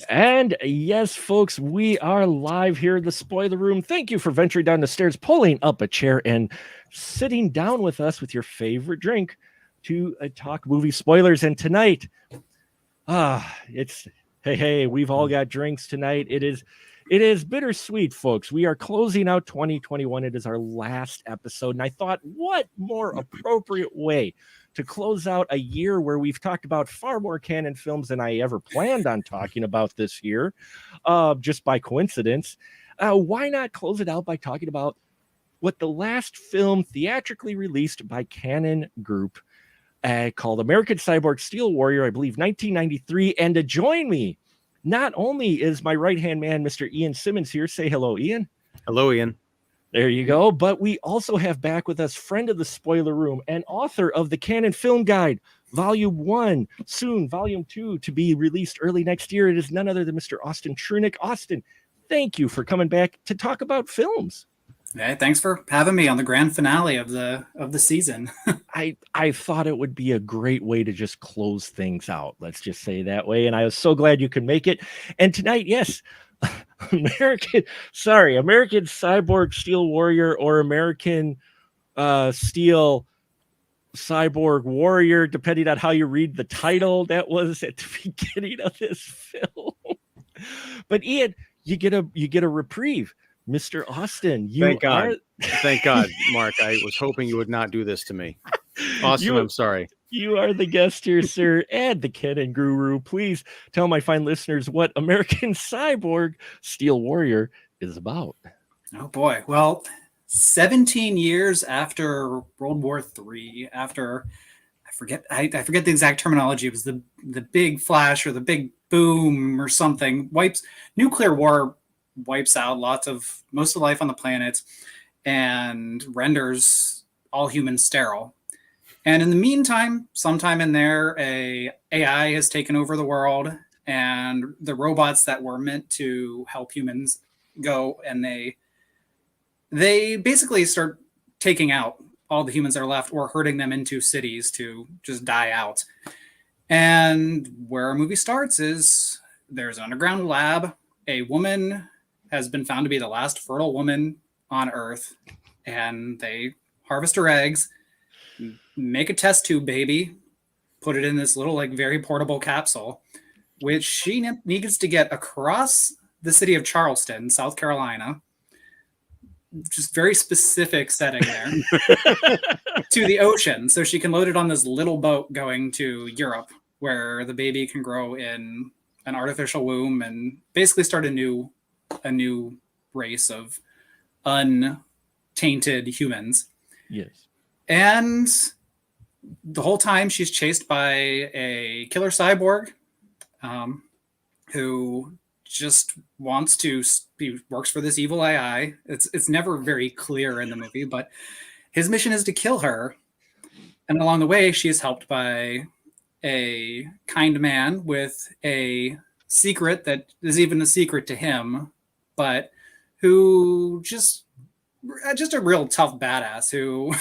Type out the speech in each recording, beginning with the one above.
And yes, folks, we are live here in the spoiler room. Thank you for venturing down the stairs, pulling up a chair, and sitting down with us with your favorite drink to talk movie spoilers. And tonight, it's hey, we've all got drinks tonight. It is bittersweet, folks. We are closing out 2021. It is our last episode, and I thought, what more appropriate way to close out a year where we've talked about far more canon films than I ever planned on talking about this year, just by coincidence. Why not close it out by talking about what the last film theatrically released by Canon Group called American Cyborg Steel Warrior, I believe 1993. And to join me, not only is my right-hand man, Mr. Ian Simmons here. Say hello, Ian. Hello, Ian. There you go. But we also have back with us friend of the spoiler room and author of the Canon Film Guide, Volume 1, soon Volume 2 to be released early next year. It is none other than Mr. Austin Trunick. Austin, thank you for coming back to talk about films. Hey, thanks for having me on the grand finale of the season. I thought it would be a great way to just close things out. Let's just say that way. And I was so glad you could make it. And tonight, yes, American Cyborg Steel Warrior, or American Steel Cyborg Warrior, depending on how you read the title. That was at the beginning of this film. But Ian, you get a reprieve. Mr. Austin, Thank God, Mark. I was hoping you would not do this to me. Austin, I'm sorry. You are the guest here, sir, and the Canon Guru. Please tell my fine listeners what American Cyborg Steel Warrior is about. Oh boy. Well, 17 years after World War III, after I forget the exact terminology. It was the big flash or the big boom or something. Nuclear war wipes out most of life on the planet and renders all humans sterile. And in the meantime, sometime in there, AI has taken over the world, and the robots that were meant to help humans go, and they basically start taking out all the humans that are left, or herding them into cities to just die out. And where our movie starts is there's an underground lab. A woman has been found to be the last fertile woman on Earth, and they harvest her eggs, make a test tube baby, put it in this little, very portable capsule, which she needs to get across the city of Charleston, South Carolina, just very specific setting there, to the ocean, so she can load it on this little boat going to Europe, where the baby can grow in an artificial womb and basically start a new race of untainted humans. Yes. And the whole time she's chased by a killer cyborg who just wants to works for this evil AI. It's never very clear in the movie, but his mission is to kill her. And along the way, she is helped by a kind man with a secret that is even a secret to him, but who just a real tough badass who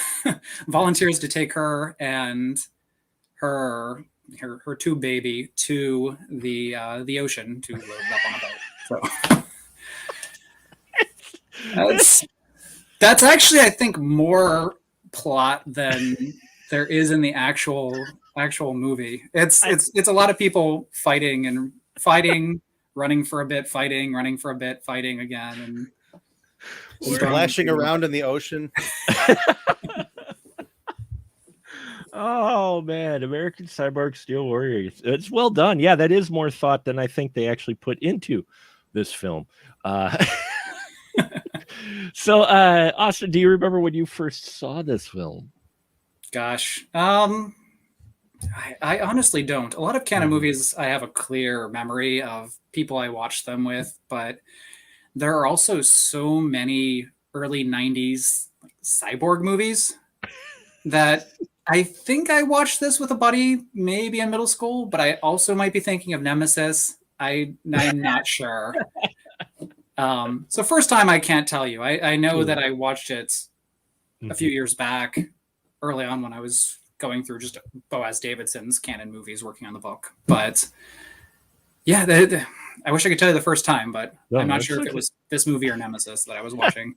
volunteers to take her and her tube baby to the ocean to load it up on a boat. So that's actually, I think, more plot than there is in the actual movie. It's a lot of people fighting, running for a bit, fighting, running for a bit, fighting again, and splashing around in the ocean. Oh man, American Cyborg Steel Warrior. It's well done. Yeah, that is more thought than I think they actually put into this film. So, Austin, do you remember when you first saw this film? Gosh, I honestly don't. A lot of Canon movies, I have a clear memory of people I watched them with, but there are also so many early 90s cyborg movies that I think I watched this with a buddy, maybe in middle school, but I also might be thinking of Nemesis. I'm not sure. So first time, I can't tell you. I know that I watched it a few years back, early on when I was going through just Boaz Davidson's Canon movies, working on the book. But yeah, I wish I could tell you the first time, but No, I'm not that's sure if okay. it was this movie or Nemesis that I was watching.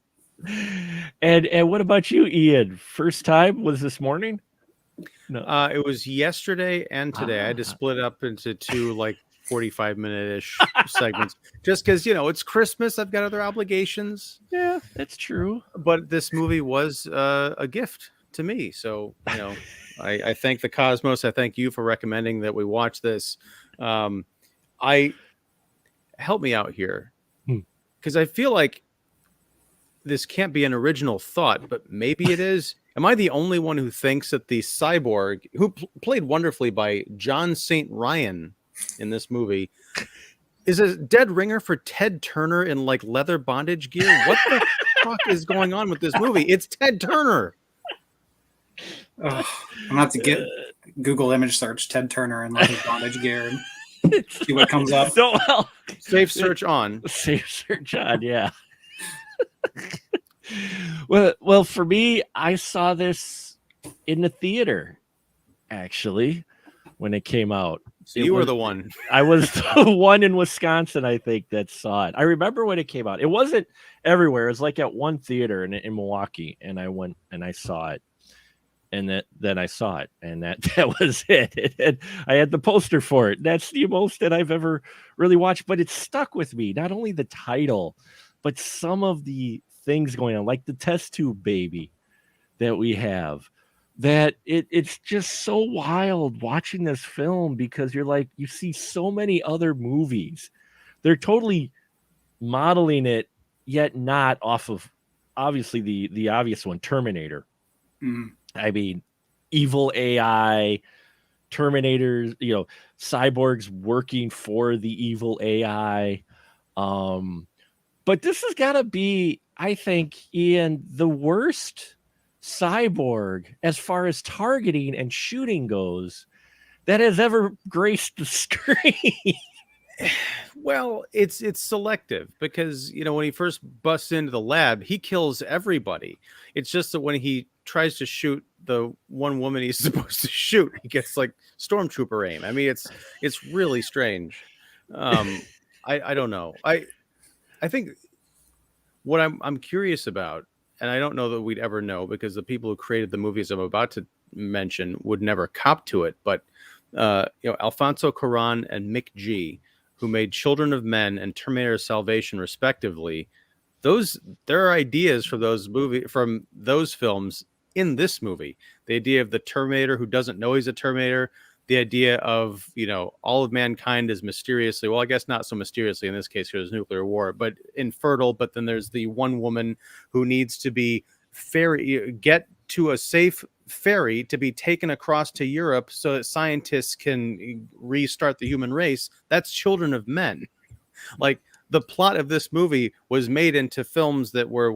And what about you, Ian? First time was this morning? No. It was yesterday and today. I had to split up into two 45-minute-ish segments just because it's Christmas. I've got other obligations. Yeah, that's true. But this movie was a gift to me. So, I thank the cosmos. I thank you for recommending that we watch this. Help me out here, because I feel like this can't be an original thought, but maybe it is. Am I the only one who thinks that the cyborg, who played wonderfully by John St. Ryan in this movie, is a dead ringer for Ted Turner in leather bondage gear? What the fuck is going on with this movie? It's Ted Turner. I'm gonna have to get Google image search Ted Turner and leather bondage gear and see what comes up. No, well, Safe search on. Safe search on, yeah. Well, for me, I saw this in the theater, actually, when it came out. So you were the one. I was the one in Wisconsin, I think, that saw it. I remember when it came out. It wasn't everywhere. It was at one theater in Milwaukee, and I went and I saw it. And then I saw it, and that was it. I had the poster for it. That's the most that I've ever really watched, but it stuck with me. Not only the title, but some of the things going on, like the test tube baby that we have. That it's just so wild watching this film, because you see so many other movies. They're totally modeling it, yet not off of obviously the obvious one, Terminator. Mm. I mean, evil AI, Terminators, cyborgs working for the evil AI. But this has got to be, I think, Ian, the worst cyborg as far as targeting and shooting goes that has ever graced the screen. Well, it's selective, because when he first busts into the lab, he kills everybody. It's just that when he tries to shoot the one woman he's supposed to shoot, he gets stormtrooper aim. I mean, it's really strange. I don't know. I think what I'm curious about, and I don't know that we'd ever know, because the people who created the movies I'm about to mention would never cop to it, but Alfonso Cuarón and Mick G, who made Children of Men and Terminator Salvation respectively, there are ideas from those films in this movie. The idea of the Terminator who doesn't know he's a Terminator, the idea of all of mankind is mysteriously, well, I guess not so mysteriously in this case, there's nuclear war, but infertile. But then there's the one woman who needs to be get to a safe ferry to be taken across to Europe so that scientists can restart the human race. That's Children of Men. The plot of this movie was made into films that were,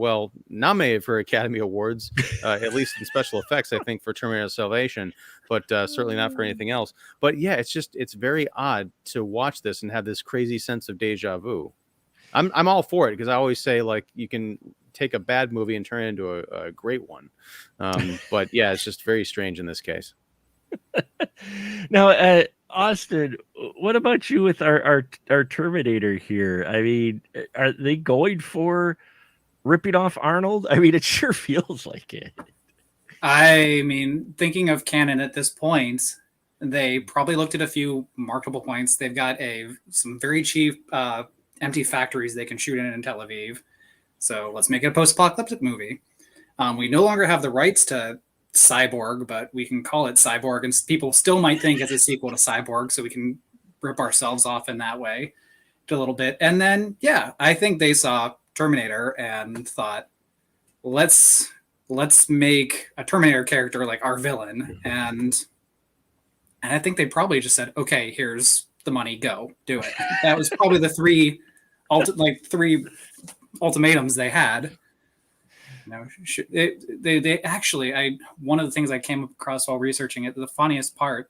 nominated for Academy Awards, at least in special effects, I think, for Terminator Salvation, but certainly not for anything else. But yeah, it's very odd to watch this and have this crazy sense of deja vu. I'm all for it, because I always say, you can take a bad movie and turn it into a great one. But yeah, it's just very strange in this case. Now, Austin, what about you with our Terminator here? I mean, are they going for ripping off Arnold? I mean, it sure feels like it. I mean, thinking of canon at this point, they probably looked at a few marketable points. They've got some very cheap empty factories they can shoot in Tel Aviv. So let's make it a post-apocalyptic movie. We no longer have the rights to Cyborg, but we can call it Cyborg, and people still might think it's a sequel to Cyborg, so we can rip ourselves off in that way a little bit. And then, yeah, I think they saw Terminator and thought, let's make a Terminator character like our villain. And I think they probably just said, okay, here's the money, go do it. That was probably the three ultimatums they had. They actually, one of the things I came across while researching it, the funniest part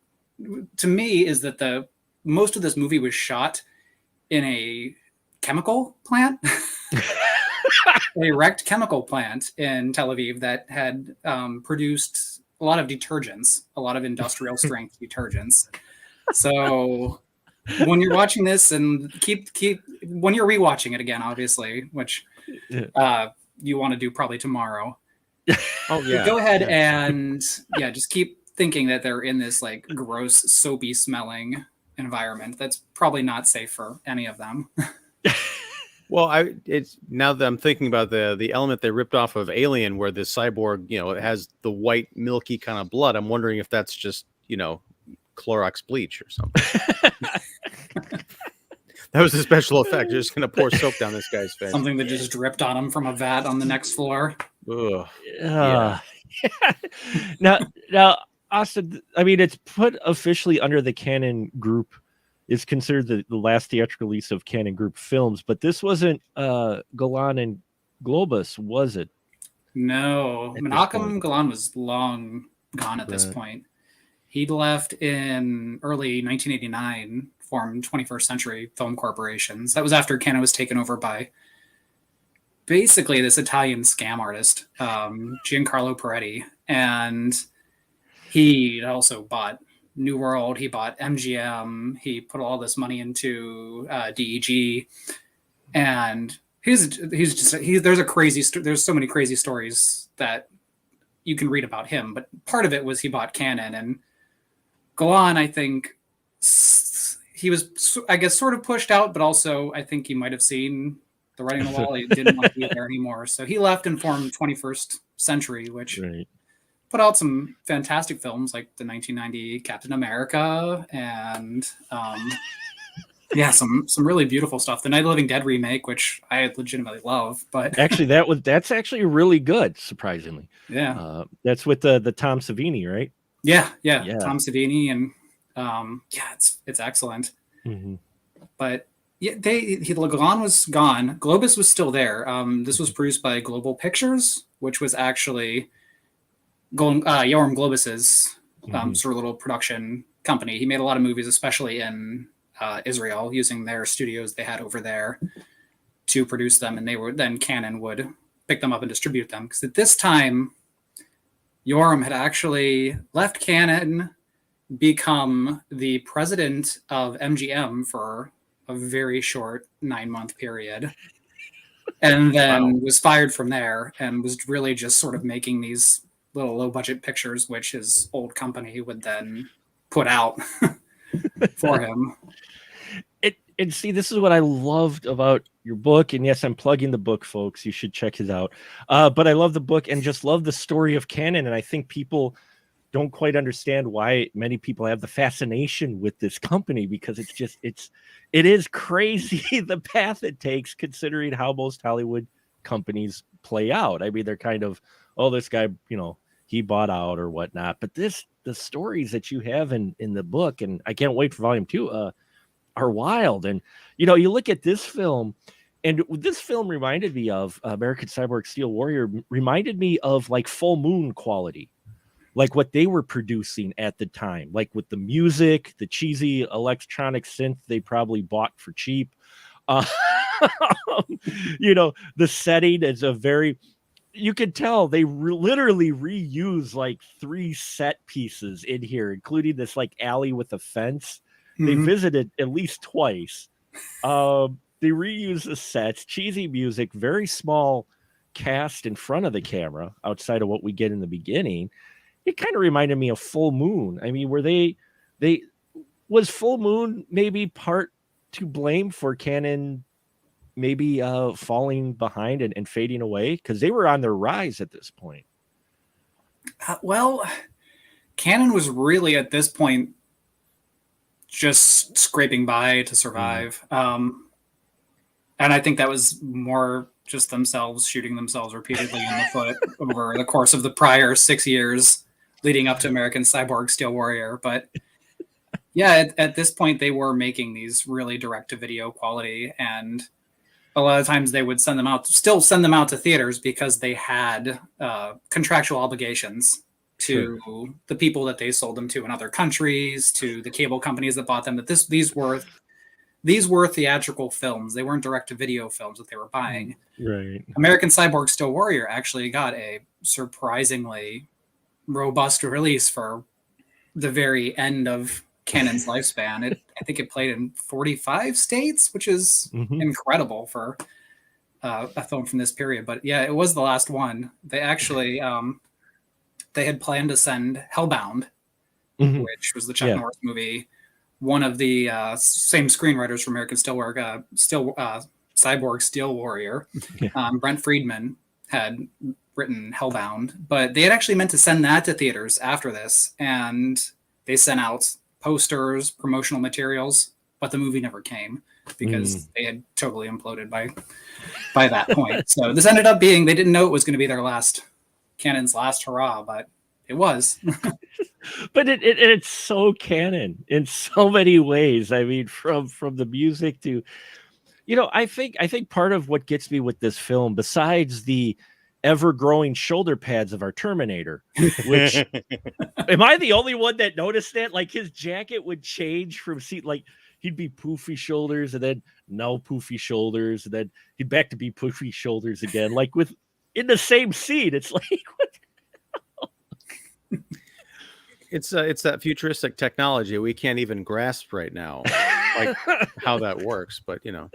to me is that most of this movie was shot in a chemical plant, a wrecked chemical plant in Tel Aviv that had produced a lot of detergents, a lot of industrial strength detergents. So when you're watching this, and keep when you're rewatching it again, obviously, which you want to do probably tomorrow. Oh yeah. Go ahead Yeah. and just keep thinking that they're in this like gross, soapy smelling environment. That's probably not safe for any of them. Well, it's now that I'm thinking about the element they ripped off of Alien, where the cyborg, it has the white milky kind of blood. I'm wondering if that's just Clorox bleach or something. That was a special effect. You're just gonna pour soap down this guy's face. Something that just dripped on him from a vat on the next floor. Ugh. Yeah. Now, Austin, I mean, it's put officially under the Canon Group. It's considered the last theatrical release of Canon Group films, but this wasn't Golan and Globus, was it? No, At this Menachem point. Golan was long gone at this Right. point. He'd left in early 1989, formed 21st Century Film Corporations. That was after Canon was taken over by basically this Italian scam artist, Giancarlo Peretti. And he also bought New World, he bought MGM, he put all this money into DEG. And there's a crazy, there's so many crazy stories that you can read about him, but part of it was he bought Canon. And Golan, I think he was, I guess, sort of pushed out, but also I think he might have seen the writing on the wall. He didn't want to be there anymore. So he left and formed 21st Century, which put out some fantastic films like the 1990 Captain America and some really beautiful stuff. The Night of the Living Dead remake, which I legitimately love. But actually, that's actually really good, surprisingly. Yeah. That's with the Tom Savini, right? Yeah. Tom Savini, and it's excellent. Mm-hmm. But yeah, Golan was gone. Globus was still there. This was produced by Global Pictures, which was actually Yoram Globus's sort of little production company. He made a lot of movies, especially in Israel, using their studios they had over there to produce them, and then Canon would pick them up and distribute them. Because at this time, Yoram had actually left Canon, become the president of MGM for a very short 9-month period, and then was fired from there and was really just sort of making these little low-budget pictures, which his old company would then put out for him. And see, this is what I loved about your book. And yes, I'm plugging the book, folks. You should check it out. But I love the book and just love the story of Canon. And I think people don't quite understand why many people have the fascination with this company, because it is crazy the path it takes, considering how most Hollywood companies play out. I mean, they're kind of, this guy, he bought out or whatnot. But the stories that you have in the book, and I can't wait for volume 2, are wild. And you look at this film, and this film reminded me of American Cyborg Steel Warrior, reminded me of like Full Moon quality, like what they were producing at the time, like with the music, the cheesy electronic synth they probably bought for cheap. The setting is you could tell they literally reuse like 3 set pieces in here, including this like alley with a fence. They visited at least twice. They reuse the sets, cheesy music, very small cast in front of the camera outside of what we get in the beginning. It kind of reminded me of Full Moon. I mean, was Full Moon maybe part to blame for Canon maybe falling behind and fading away? Because they were on their rise at this point. Well, Canon was really at this point just scraping by to survive. And I think that was more just themselves shooting themselves repeatedly in the foot over the course of the prior 6 years leading up to American Cyborg Steel Warrior. But yeah, at this point, they were making these really direct-to-video quality, and a lot of times they would send them out to theaters because they had contractual obligations to the people that they sold them to in other countries, to the cable companies that bought them, that these were theatrical films. They weren't direct-to-video films that they were buying. Right. American Cyborg Steel Warrior actually got a surprisingly robust release for the very end of Cannon's lifespan. I think it played in 45 states, which is incredible for a film from this period. But yeah, it was the last one. They actually they had planned to send Hellbound, which was the Chuck Norris movie. One of the same screenwriters for American Steelwork, Cyborg Steel Warrior, Brent Friedman, had written Hellbound, but they had actually meant to send that to theaters after this, and they sent out posters, promotional materials, but the movie never came because they had totally imploded by that point. So this ended up being, they didn't know it was going to be their Cannon's last hurrah, but it was. But it's so Cannon in so many ways. I mean, from the music to, I think part of what gets me with this film, besides the ever-growing shoulder pads of our Terminator, which am I the only one that noticed that? Like, his jacket would change from like he'd be poofy shoulders and then no poofy shoulders, and then he'd back to be poofy shoulders again, like in the same scene. It's like, what? It's that futuristic technology we can't even grasp right now, like how that works. But it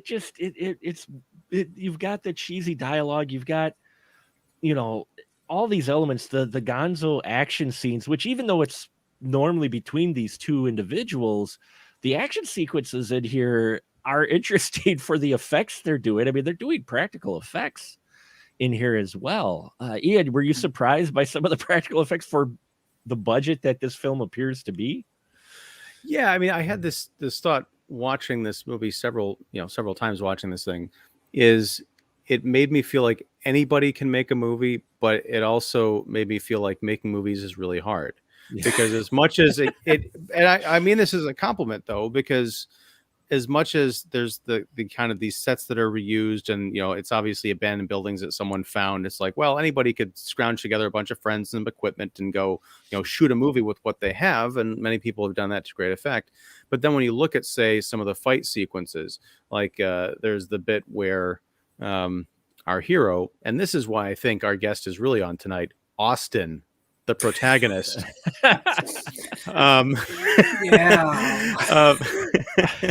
just it's you've got the cheesy dialogue, you've got all these elements, the gonzo action scenes, which even though it's normally between these two individuals, the action sequences in here are interesting for the effects they're doing. I mean, they're doing practical effects in here as well. Ian, were you surprised by some of the practical effects for the budget that this film appears to be? Yeah, I mean, I had this thought watching this movie several times. Watching this thing, it made me feel like anybody can make a movie, but it also made me feel like making movies is really hard. Because as much as it and I mean this is a compliment though, because as much as there's the kind of these sets that are reused and it's obviously abandoned buildings that someone found, it's like, well, anybody could scrounge together a bunch of friends and equipment and go shoot a movie with what they have, and many people have done that to great effect. But then when you look at, say, some of the fight sequences, like there's the bit where our hero, and this is why I think our guest is really on tonight, Austin, the protagonist. I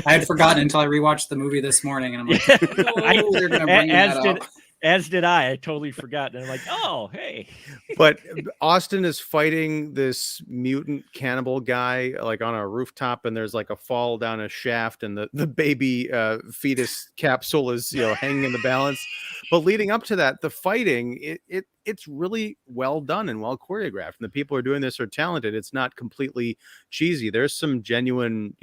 had forgotten until I rewatched the movie this morning, and I'm like, oh, they're gonna bring that up. As did I. I totally forgot. And I'm like, oh, hey. But Austin is fighting this mutant cannibal guy like on a rooftop, and there's like a fall down a shaft, and the baby fetus capsule is hanging in the balance. But leading up to that, the fighting, it's really well done and well choreographed. And the people who are doing this are talented. It's not completely cheesy. There's some genuine,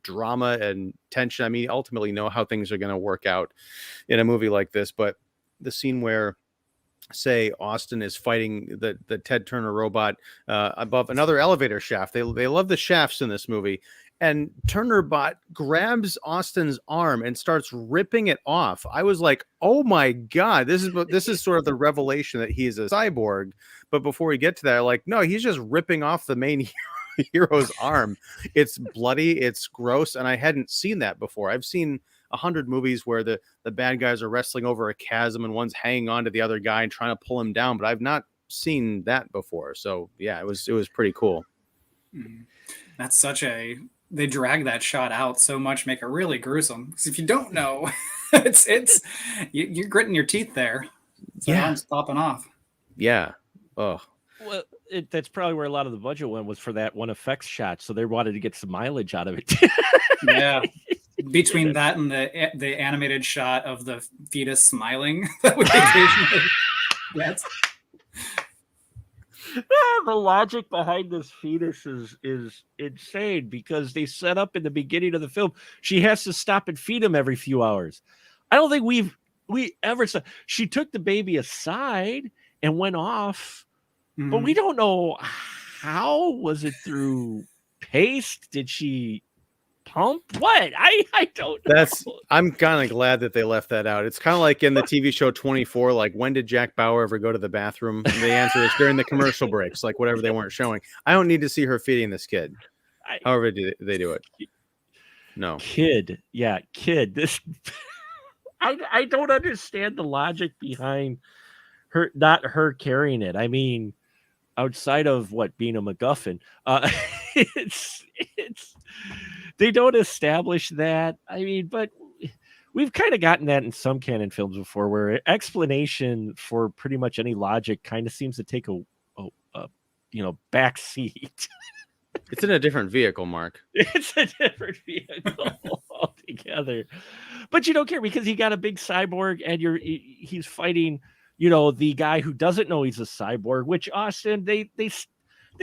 drama and tension. I mean, ultimately know how things are going to work out in a movie like this. But the scene where, say, Austin is fighting the Ted Turner robot above another elevator shaft. They love the shafts in this movie. And Turner Bot grabs Austin's arm and starts ripping it off. I was like, "Oh my god, this is sort of the revelation that he's a cyborg." But before we get to that, like, no, he's just ripping off the main hero's arm. It's bloody, it's gross, and I hadn't seen that before. I've seen 100 movies where the bad guys are wrestling over a chasm and one's hanging on to the other guy and trying to pull him down, but I've not seen that before. So yeah, it was pretty cool. That's they drag that shot out so much, make it really gruesome. Because if you don't know, you're gritting your teeth there. So arms popping off. Yeah. Oh. Well, that's probably where a lot of the budget went, was for that one effects shot. So they wanted to get some mileage out of it. Yeah. Between that and the animated shot of the fetus smiling that we occasionally get. The logic behind this fetus is insane, because they set up in the beginning of the film she has to stop and feed him every few hours. I don't think we ever saw. She took the baby aside and went off, but we don't know how. Was it through paste? Did she pump? What? I don't know. I'm kind of glad that they left that out. It's kind of like in the TV show 24, like, when did Jack Bauer ever go to the bathroom? And the answer is during the commercial breaks, like whatever they weren't showing. I don't need to see her feeding this kid. However they do it. No. Kid. This I don't understand the logic behind her carrying it. I mean, outside of being a MacGuffin, it's they don't establish that. I mean, but we've kind of gotten that in some canon films before, where explanation for pretty much any logic kind of seems to take a back seat. It's in a different vehicle, Mark. It's a different vehicle altogether. But you don't care because he got a big cyborg and he's fighting, the guy who doesn't know he's a cyborg, which Austin, they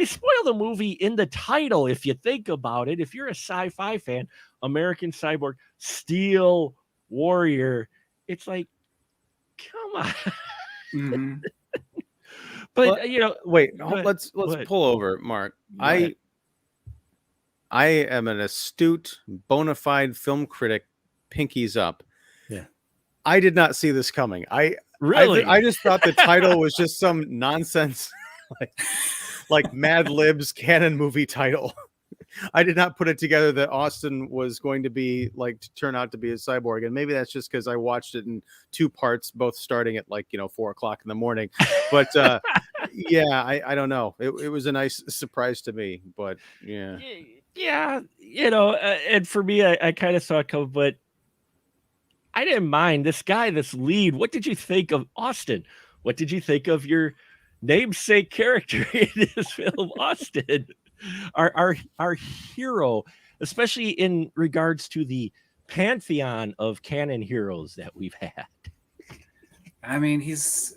spoil the movie in the title. If you think about it, if you're a sci-fi fan, American Cyborg, Steel Warrior, it's like, come on. Mm-hmm. But wait, let's pull over, Mark. I am an astute, bona fide film critic. Pinkies up. Yeah. I did not see this coming. I just thought the title was just some nonsense, like Mad Libs canon movie title. I did not put it together that Austin was going to be to turn out to be a cyborg, and maybe that's just because I watched it in 2 parts, both starting at 4:00 in the morning. But yeah, I don't know. It was a nice surprise to me, but yeah, and for me, I kind of saw it come, but I didn't mind this guy, this lead. What did you think of Austin? What did you think of your namesake character in this film, Austin? Our hero, especially in regards to the pantheon of canon heroes that we've had. I mean, he's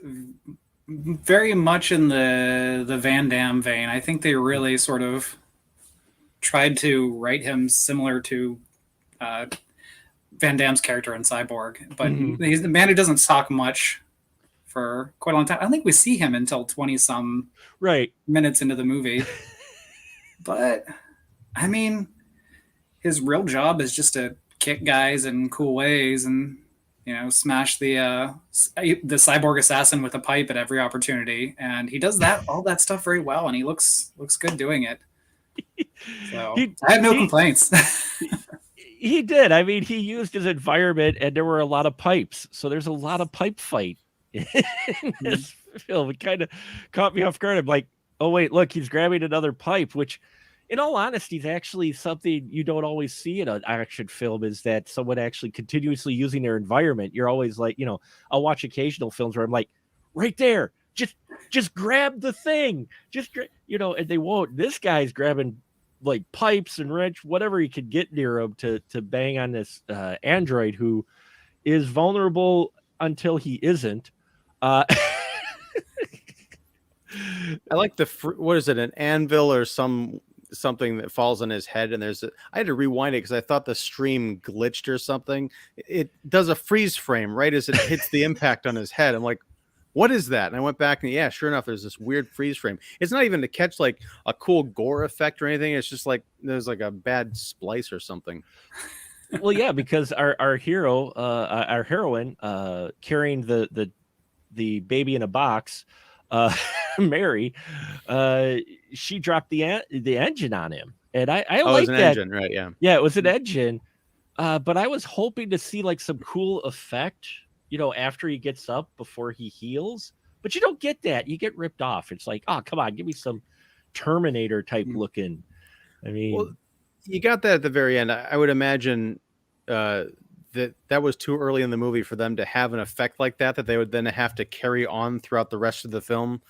very much in the Van Damme vein. I think they really sort of tried to write him similar to Van Damme's character in Cyborg, but he's the man who doesn't talk much for quite a long time. I don't think we see him until 20-some minutes into the movie. But, I mean, his real job is just to kick guys in cool ways and, smash the cyborg assassin with a pipe at every opportunity. And he does all that stuff very well, and he looks good doing it. So I have no complaints. He did. I mean, he used his environment, and there were a lot of pipes. So there's a lot of pipe fight in this film. It kind of caught me off guard. I'm like, oh, wait, look, he's grabbing another pipe, which, in all honesty, is actually something you don't always see in an action film, is that someone actually continuously using their environment. You're always like, I'll watch occasional films where I'm like, right there, just grab the thing. And they won't. This guy's grabbing pipes and wrench, whatever he could get near him to bang on this android who is vulnerable until he isn't. I like what is it, an anvil or something that falls on his head, and I had to rewind it because I thought the stream glitched or something. It does a freeze frame right as it hits the impact on his head. I'm like, what is that? And I went back and yeah, sure enough, there's this weird freeze frame. It's not even to catch a cool gore effect or anything. It's just there's a bad splice or something. Well, yeah, because our hero, our heroine, carrying the baby in a box, Mary, she dropped the engine on him, and I like that engine, right? Yeah, it was an engine, but I was hoping to see some cool effect, after he gets up before he heals, but you don't get that. You get ripped off. It's like, oh, come on, give me some Terminator type looking. I mean, you got that at the very end. I would imagine that was too early in the movie for them to have an effect like that they would then have to carry on throughout the rest of the film.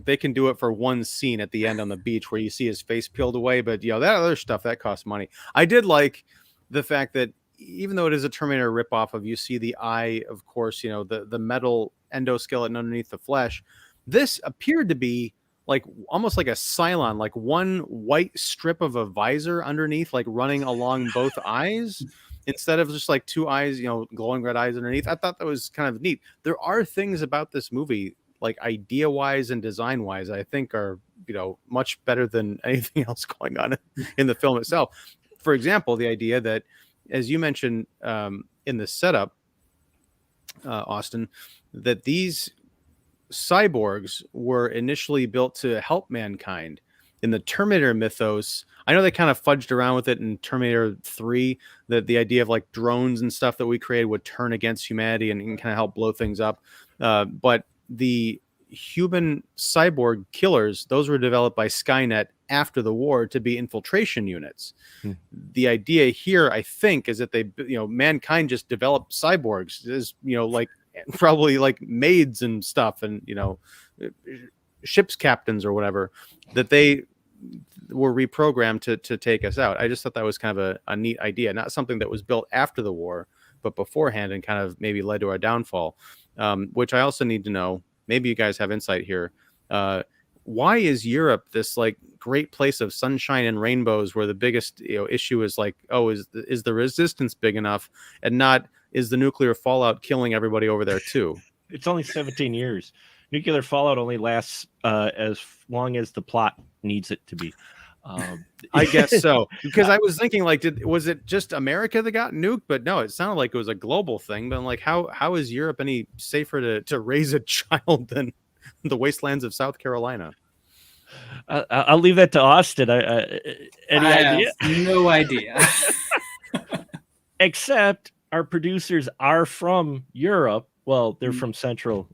They can do it for one scene at the end on the beach where you see his face peeled away, but that other stuff that costs money. I did like the fact that even though it is a Terminator ripoff of, you see the eye, of course, the metal endoskeleton underneath the flesh. This appeared to be almost like a Cylon, one white strip of a visor underneath, running along both eyes. Instead of just 2 eyes, glowing red eyes underneath. I thought that was kind of neat. There are things about this movie, idea wise and design wise, I think are, much better than anything else going on in the film itself. For example, the idea that, as you mentioned in the setup, Austin, that these cyborgs were initially built to help mankind. In the Terminator mythos, I know they kind of fudged around with it in Terminator 3, that the idea of drones and stuff that we created would turn against humanity and kind of help blow things up. But the human cyborg killers, those were developed by Skynet after the war to be infiltration units. Hmm. The idea here, I think, is that mankind just developed cyborgs as, like probably like maids and stuff, and, ship's captains or whatever, that they were reprogrammed to take us out. I just thought that was kind of a neat idea, not something that was built after the war, but beforehand, and kind of maybe led to our downfall, which I also need to know. Maybe you guys have insight here. Why is Europe this like great place of sunshine and rainbows, where the biggest issue is like, oh, is the resistance big enough, and not, is the nuclear fallout killing everybody over there too? It's only 17 years. Nuclear fallout only lasts as long as the plot needs it to be. I guess so, because I was thinking, like, was it just America that got nuked? But no, it sounded like it was a global thing. But I'm like, how is Europe any safer to raise a child than the wastelands of South Carolina? I'll leave that to Austin. Any idea? Have no idea. Except our producers are from Europe. Well, they're from Central,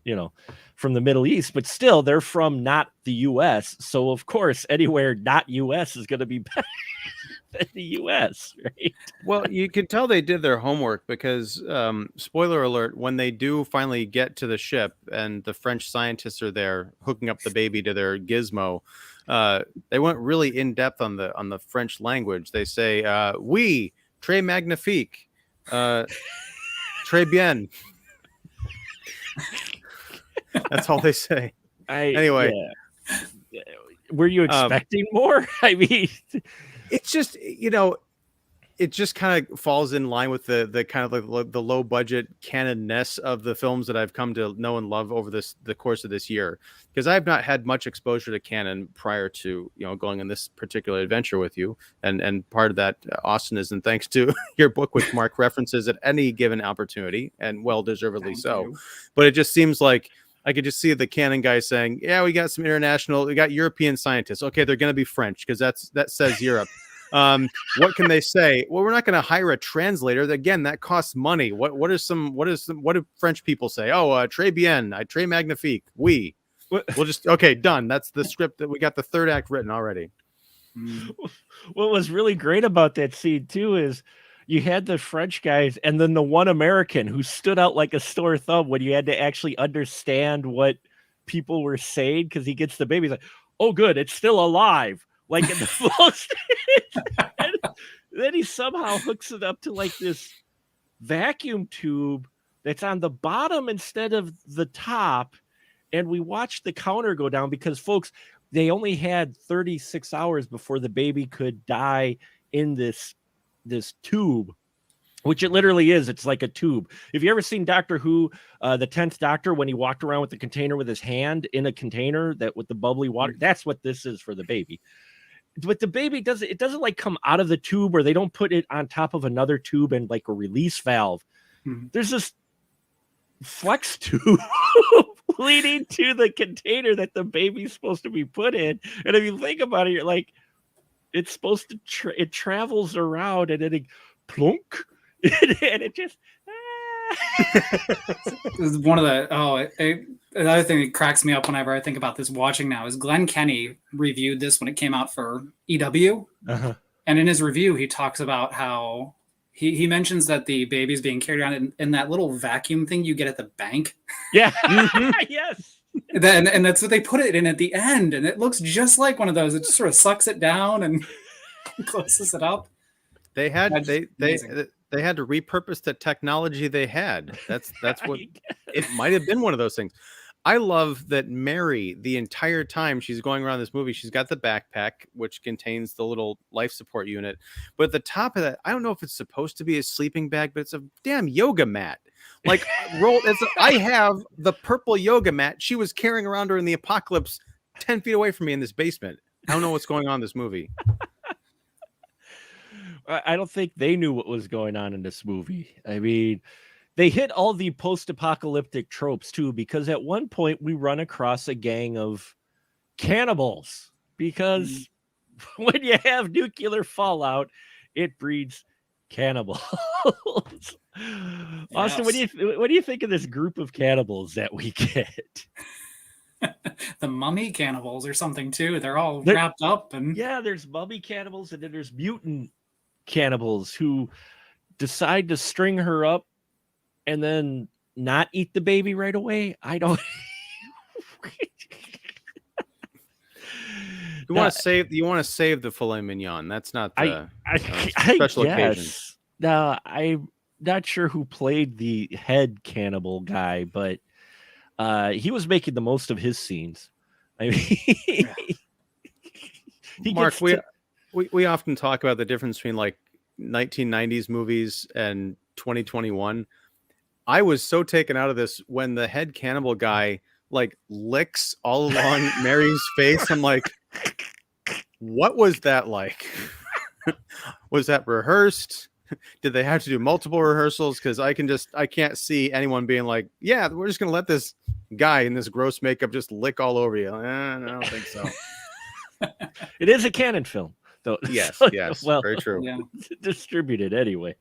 from the Middle East, but still they're from not the US. So of course, anywhere not US is going to be better than the US, right? Well, you could tell they did their homework, because spoiler alert, when they do finally get to the ship and the French scientists are there hooking up the baby to their gizmo, they went really in depth on the French language. They say, oui, très magnifique, très bien. That's all they say. Anyway, yeah. Were you expecting more? I mean, it's just, it just kind of falls in line with the kind of like the low budget canon-ness of the films that I've come to know and love over the course of this year, because I've not had much exposure to canon prior to going on this particular adventure with you, and part of that, Austin, isn't thanks to your book, which Mark references at any given opportunity, and well deservedly so. But it just seems like I could just see the canon guy saying, yeah, we got European scientists, okay, they're going to be French because that says Europe. What can they say? Well, we're not going to hire a translator. Again, that costs money. What do French people say? Oh, très bien, très magnifique, oui. We'll just, okay, done. That's the script that we got the third act written already. What was really great about that scene too is you had the French guys and then the one American who stood out like a sore thumb when you had to actually understand what people were saying, because he gets the baby. He's like, oh, good, it's still alive. Like in the most, and then he somehow hooks it up to like this vacuum tube that's on the bottom instead of the top. And we watched the counter go down because, folks, they only had 36 hours before the baby could die in this tube, which it literally is. It's like a tube. If you ever seen Doctor Who, the 10th Doctor, when he walked around with the container with his hand in a container that with the bubbly water, that's what this is for the baby. But the baby doesn't like come out of the tube, or they don't put it on top of another tube and like a release valve. There's this flex tube leading to the container that the baby's supposed to be put in. And if you think about it, you're like, it's supposed to it travels around and then it plunk and it just This is one of the another thing that cracks me up whenever I think about this watching now is Glenn Kenny reviewed this when it came out for EW. And in his review, he talks about how he mentions that the baby's being carried around in that little vacuum thing you get at the bank. Yeah. Yes. And that's what they put it in at the end. And it looks just like one of those. It just sort of sucks it down and closes it up. They had they had to repurpose the technology they had. That's what it might have been, one of those things. I love that Mary, the entire time she's going around this movie, she's got the backpack, which contains the little life support unit. But at the top of that, I don't know if it's supposed to be a sleeping bag, but it's a damn yoga mat. Like, I have the purple yoga mat she was carrying around her in the apocalypse 10 feet away from me in this basement. I don't know what's going on in this movie. I don't think they knew what was going on in this movie. I mean, they hit all the post-apocalyptic tropes too, because at one point we run across a gang of cannibals, because when you have nuclear fallout, it breeds cannibals. Austin, what do you think of this group of cannibals that we get? the mummy cannibals or something too. They're all They're- wrapped up and Yeah, there's mummy cannibals, and then there's mutant cannibals who decide to string her up and then not eat the baby right away. I don't. You want to save the filet mignon. That's not the I special occasion. guess. Now, I'm not sure who played the head cannibal guy, but he was making the most of his scenes. I mean, he Mark, gets we often talk about the difference between like 1990s movies and 2021. I was so taken out of this when the head cannibal guy like licks all along Mary's face. I'm like, what was that like? Was that rehearsed? Did they have to do multiple rehearsals? Because I can't see anyone being like, yeah, we're just gonna let this guy in this gross makeup just lick all over you. I don't think so. It is a canon film, though. Yes, So, yes, well, very true. yeah. distributed anyway.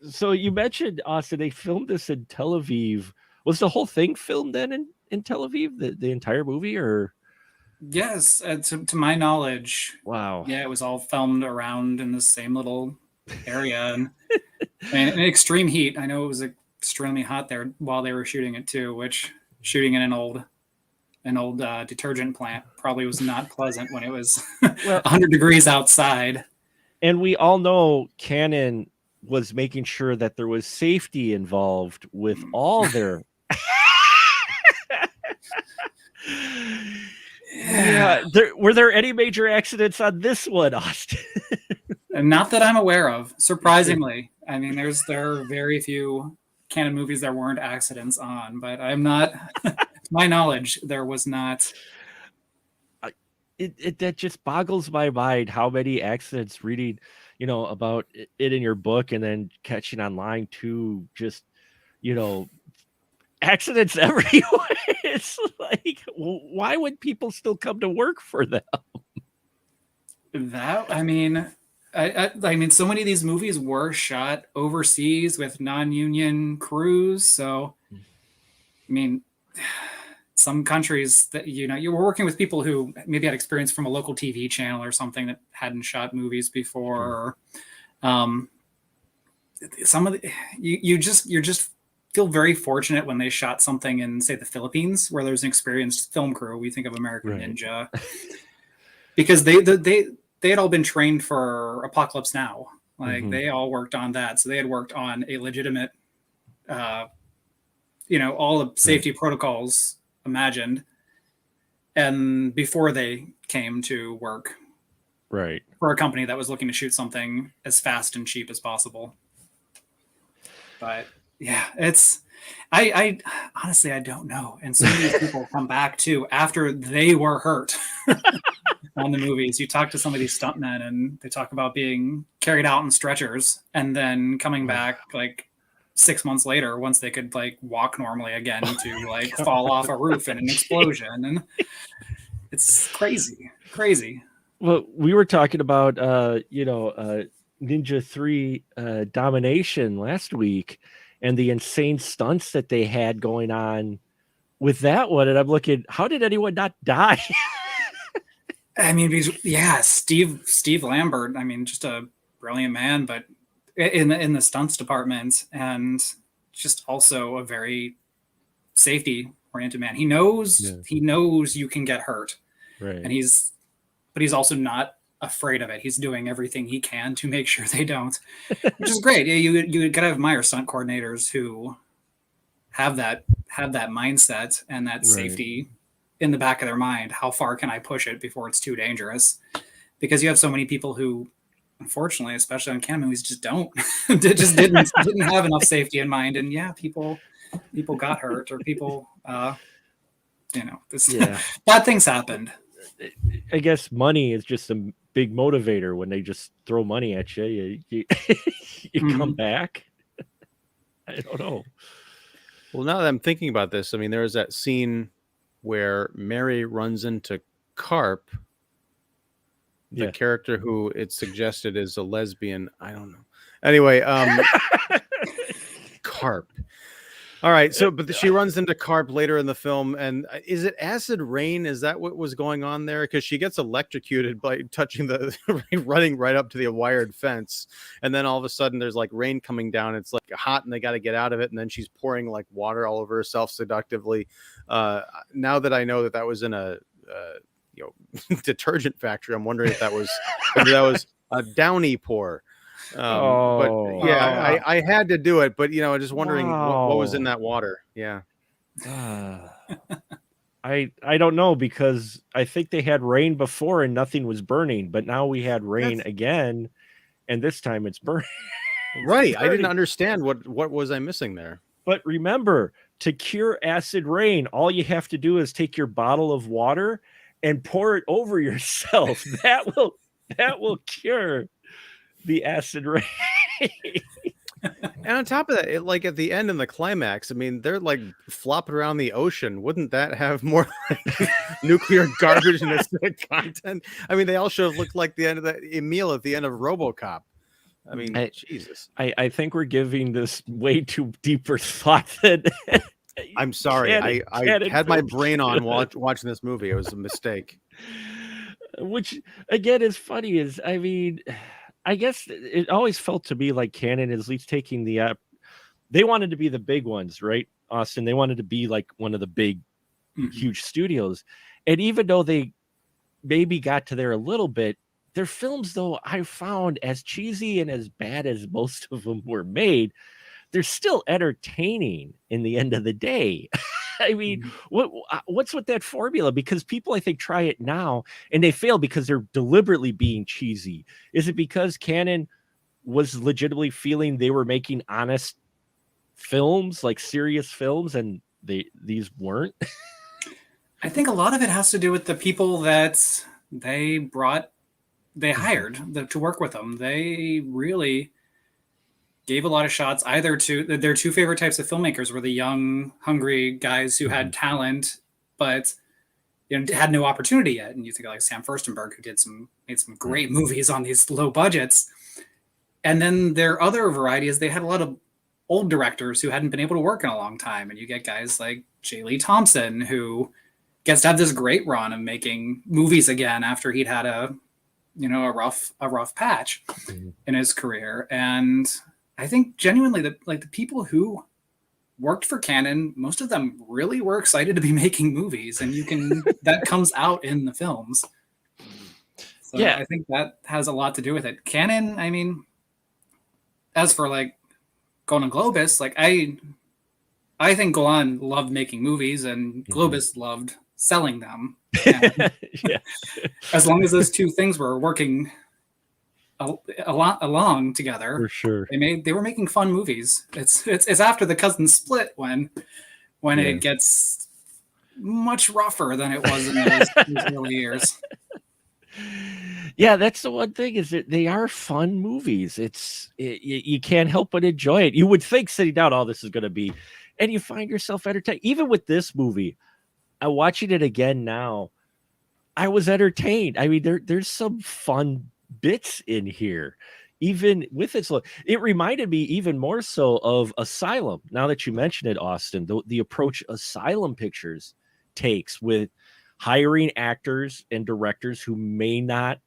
So you mentioned, Austin, they filmed this in Tel Aviv. Was the whole thing filmed then in Tel Aviv, the entire movie, or? Yes, to my knowledge, Wow. yeah, it was all filmed around in the same little area, and in extreme heat. I know it was extremely hot there while they were shooting it too. Which shooting in an old detergent plant probably was not pleasant when it was Well, 100 degrees outside. and we all know Canon was making sure that there was safety involved with all their. Yeah, were there any major accidents on this one, Austin? And not that I'm aware of. Surprisingly, I mean, there are very few canon movies there weren't accidents on, but I'm not. To my knowledge, there was not. That just boggles my mind how many accidents reading, about it in your book and then catching online too. Just, accidents everywhere. It's like, why would people still come to work for them? I mean, I mean, so many of these movies were shot overseas with non-union crews. So, I mean, some countries that you were working with people who maybe had experience from a local TV channel or something that hadn't shot movies before. Or, some of the you're just feel very fortunate when they shot something in, say, the Philippines, where there's an experienced film crew. We think of American Right. Ninja, because they had all been trained for Apocalypse Now. Like Mhm. they all worked on that, so they had worked on a legitimate, all the safety protocols imagined, and before they came to work Right. for a company that was looking to shoot something as fast and cheap as possible. But yeah, I honestly, I don't know. And some of these people come back too after they were hurt on the movies. You talk to some of these stuntmen and they talk about being carried out in stretchers and then coming back like 6 months later, once they could like walk normally again, to like fall off a roof in an explosion. And it's crazy. Well, we were talking about, Ninja 3 Domination last week and the insane stunts that they had going on with that one. And I'm looking, how did anyone not die? I mean, yeah, Steve Lambert, I mean, just a brilliant man, but in the stunts department, and just also a very safety oriented man. He knows you can get hurt, Right. and he's also not afraid of it. He's doing everything he can to make sure they don't, which is great. Yeah, you gotta admire stunt coordinators who have that mindset and that safety in the back of their mind. How far can I push it before it's too dangerous? Because you have so many people who, unfortunately, especially on canon movies, just don't didn't have enough safety in mind, and yeah, people got hurt, or people bad things happened. I guess money is just a big motivator. When they just throw money at you, you come back. I don't know. Well, now that I'm thinking about this, I mean, there was that scene where Mary runs into Carp, the character who it's suggested is a lesbian. I don't know. Anyway, Carp. All right, so but she runs into Carp later in the film, and is it acid rain? Is that what was going on there? Because she gets electrocuted by touching the running right up to the wired fence, and then all of a sudden there's like rain coming down. It's like hot, and they got to get out of it, and then she's pouring like water all over herself seductively. Now that I know that was in a detergent factory, I'm wondering if that was a Downy pour. But yeah, I had to do it, but just wondering what was in that water. Yeah. I don't know, because I think they had rain before and nothing was burning, but now we had rain again, and this time it's burning. Right. I didn't understand what was I missing there. But remember, to cure acid rain, all you have to do is take your bottle of water and pour it over yourself. That will cure the acid rain. And on top of that, like at the end in the climax, I mean, they're like flopping around the ocean. Wouldn't that have more like nuclear garbage and acidic content? I mean, they all should have looked like the end of Emil at the end of RoboCop. I mean, Jesus. I think we're giving this way too deeper thought than I'm sorry. I had my brain on watching this movie. It was a mistake. Which again is funny. I mean, I guess it always felt to me like Canon is at least taking they wanted to be the big ones, right, Austin? They wanted to be like one of the big, huge studios. And even though they maybe got to there a little bit, their films, though, I found, as cheesy and as bad as most of them were made, they're still entertaining in the end of the day. I mean, what's with that formula? Because people, I think, try it now and they fail because they're deliberately being cheesy. Is it because Canon was legitimately feeling they were making honest films, like serious films, and these weren't? I think a lot of it has to do with the people that they hired to work with them. They really gave a lot of shots either to their two favorite types of filmmakers were the young, hungry guys who had talent, but had no opportunity yet. And you think of like Sam Furstenberg, who made some great movies on these low budgets. And then their other variety is they had a lot of old directors who hadn't been able to work in a long time. And you get guys like J. Lee Thompson, who gets to have this great run of making movies again after he'd had a rough patch in his career. And I think genuinely that like the people who worked for Canon, most of them really were excited to be making movies, and that comes out in the films. So yeah, I think that has a lot to do with it. Canon, I mean, as for like Golan Globus, like I think Golan loved making movies and Globus loved selling them. Yeah. As long as those two things were working a lot along together, for sure, they were making fun movies. It's after the cousins split when it gets much rougher than it was in those early years. Yeah, that's the one thing, is that they are fun movies. You can't help but enjoy it. You would think sitting down, oh, this is going to be, and you find yourself entertained. Even with this movie, I'm watching it again now, I was entertained. I mean, there's some fun bits in here, even with its look. It reminded me even more so of Asylum. Now that you mention it, Austin, the approach Asylum Pictures takes with hiring actors and directors who may not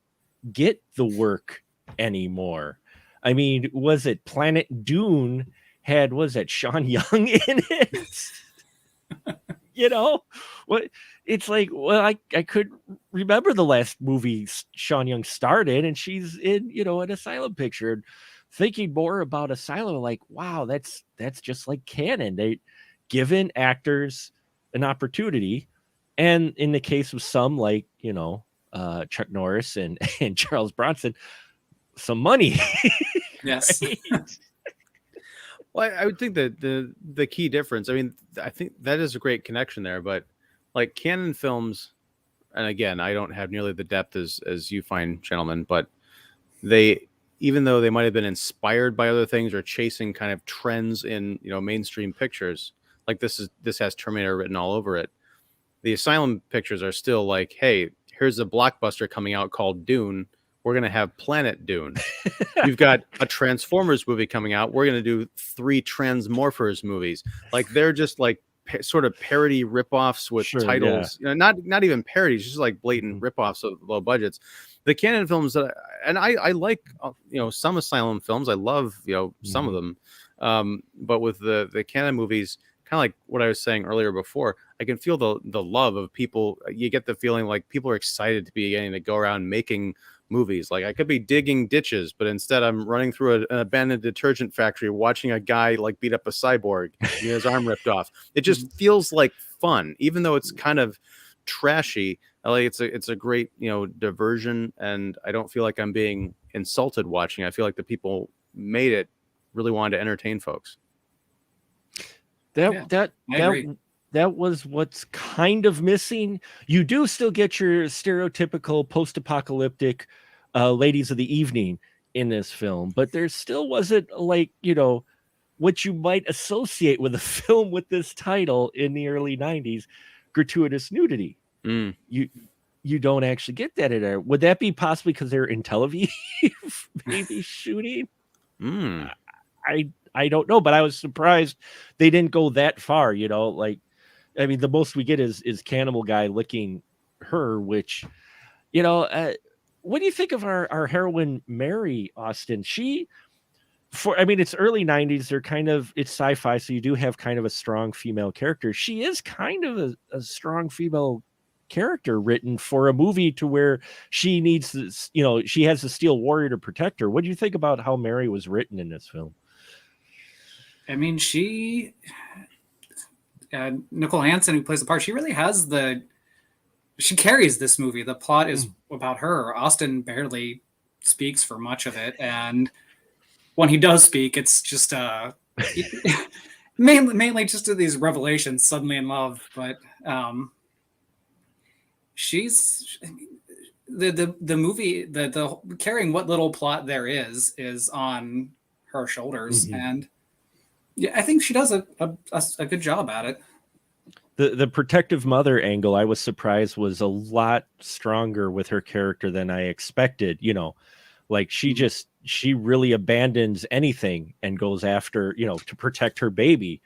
get the work anymore. I mean, was it Planet Dune was that Sean Young in it? What it's like, well, I could remember the last movie Sean Young starred in, and she's in, an Asylum Picture. And thinking more about Asylum, like, wow, that's just like Canon. They given actors an opportunity, and in the case of some, like, Chuck Norris and Charles Bronson, some money. Yes. Well, I would think that the key difference, I mean, I think that is a great connection there, but like Canon films, and again, I don't have nearly the depth as you find, gentlemen, but even though they might have been inspired by other things or chasing kind of trends in, mainstream pictures, like this has Terminator written all over it. The Asylum Pictures are still like, hey, here's a blockbuster coming out called Dune. we're going to have Planet Dune. You've got a Transformers movie coming out. We're going to do 3 Transmorphers movies. Like they're just like sort of parody ripoffs with titles. You know, not even parodies, just like blatant ripoffs of low budgets. The canon films that, and I like, you know, some Asylum films. I love, you know, some of them. But with the canon movies, kind of like what I was saying earlier before, I can feel the love of people. You get the feeling like people are excited to be getting to go around making movies. Like I could be digging ditches, but instead I'm running through an abandoned detergent factory watching a guy like beat up a cyborg, get his arm ripped off. It just feels like fun, even though it's kind of trashy. Like it's a great, you know, diversion, and I don't feel like I'm being insulted watching. I feel like the people made it really wanted to entertain folks. That was what's kind of missing. You do still get your stereotypical post-apocalyptic ladies of the evening in this film, but there still wasn't, like, you know, what you might associate with a film with this title in the early 90s, gratuitous nudity. You don't actually get that in there. Would that be possibly because they're in Tel Aviv maybe shooting? I don't know, but I was surprised they didn't go that far, you know. Like, I mean, the most we get is Cannibal Guy licking her, which, you know, what do you think of our heroine Mary, Austin? I mean, it's early 90s. They're kind of, it's sci-fi, so you do have kind of a strong female character. She is kind of a strong female character written for a movie to where she needs this, you know, she has a steel warrior to protect her. What do you think about how Mary was written in this film? I mean, Nicole Hansen, who plays the part, she really has she carries this movie. The plot is about her. Austin barely speaks for much of it, and when he does speak, it's just mainly just to these revelations, suddenly in love. But she's the movie, the carrying what little plot there is on her shoulders, and yeah, I think she does a good job at it. The protective mother angle, I was surprised, was a lot stronger with her character than I expected. You know, like she really abandons anything and goes after, you know, to protect her baby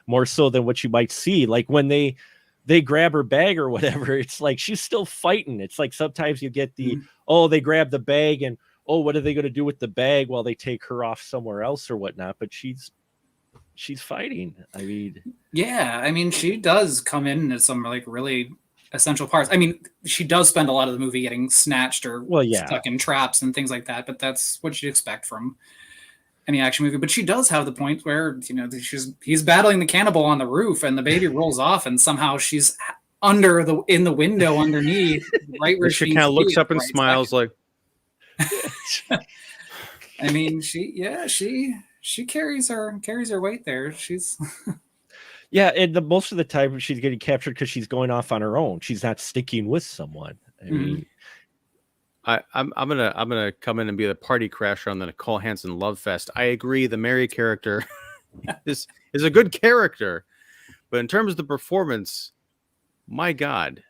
more so than what you might see. Like when they grab her bag or whatever, it's like she's still fighting. It's like sometimes you get they grab the bag and, what are they going to do with the bag while they take her off somewhere else or whatnot? But she's fighting. I mean, she does come in as some like really essential parts. I mean, she does spend a lot of the movie getting snatched or stuck in traps and things like that, but that's what you'd expect from any action movie. But she does have the point where, you know, he's battling the cannibal on the roof and the baby rolls off and somehow she's in the window underneath, right where she kind of looks up and smiles like. I mean, she carries her weight there. She's yeah, and most of the time she's getting captured because she's going off on her own. She's not sticking with someone. I mean, I'm gonna come in and be the party crasher on the Nicole Hansen love fest. I agree. The Mary character is a good character, but in terms of the performance, my God,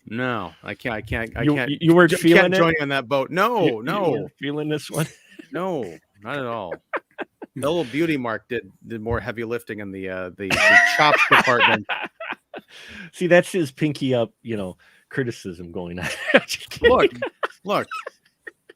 no, I can't. You weren't feeling it? Join on that boat. No. You weren't feeling this one? No, not at all. The little beauty mark did more heavy lifting in the chops department. See, that's his pinky up, you know, criticism going on. Look.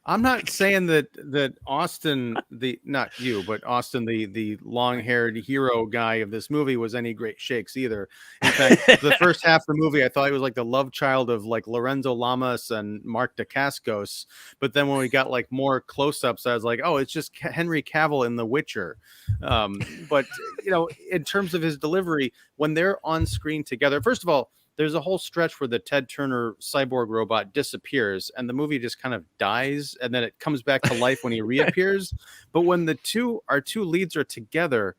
I'm not saying that Austin, not you, but Austin, the long-haired hero guy of this movie was any great shakes either. In fact, the first half of the movie, I thought he was like the love child of like Lorenzo Lamas and Mark Dacascos. But then when we got like more close-ups, I was like, oh, it's just Henry Cavill in The Witcher. But, you know, in terms of his delivery, when they're on screen together, first of all, there's a whole stretch where the Ted Turner cyborg robot disappears and the movie just kind of dies and then it comes back to life when he reappears. But when our two leads are together,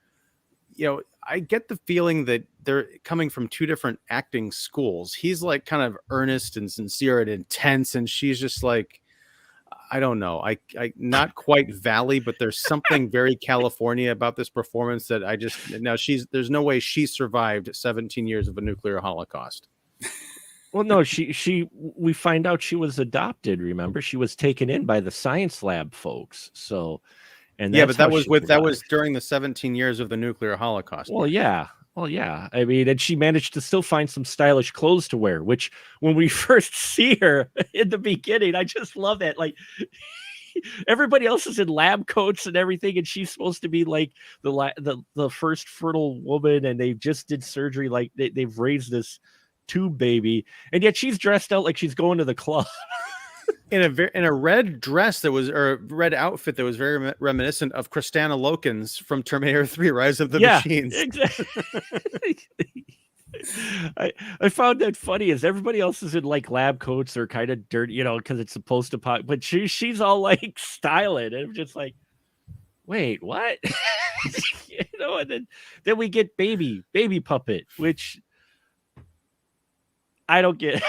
you know, I get the feeling that they're coming from two different acting schools. He's like kind of earnest and sincere and intense, and she's just like, I don't know. I not quite Valley, but there's something very California about this performance that there's no way she survived 17 years of a nuclear holocaust. Well, no, we find out she was adopted. Remember, she was taken in by the science lab folks. So, and Yeah, that's but how she that was survived. during the 17 years of the nuclear holocaust, Well, Mark. yeah. Well, yeah. I mean, and she managed to still find some stylish clothes to wear, which when we first see her in the beginning, I just love that. Like everybody else is in lab coats and everything, and she's supposed to be like the first fertile woman, and they just did surgery. Like they've raised this tube baby, and yet she's dressed out like she's going to the club. In a red dress that was, or red outfit that was very reminiscent of Kristanna Loken's from Terminator 3: Rise of the Yeah, Machines. exactly. I found that funny as everybody else is in like lab coats or kind of dirty, because it's supposed to pop, but she's all like styling, and I'm just like, wait, what? And then we get baby puppet, which I don't get.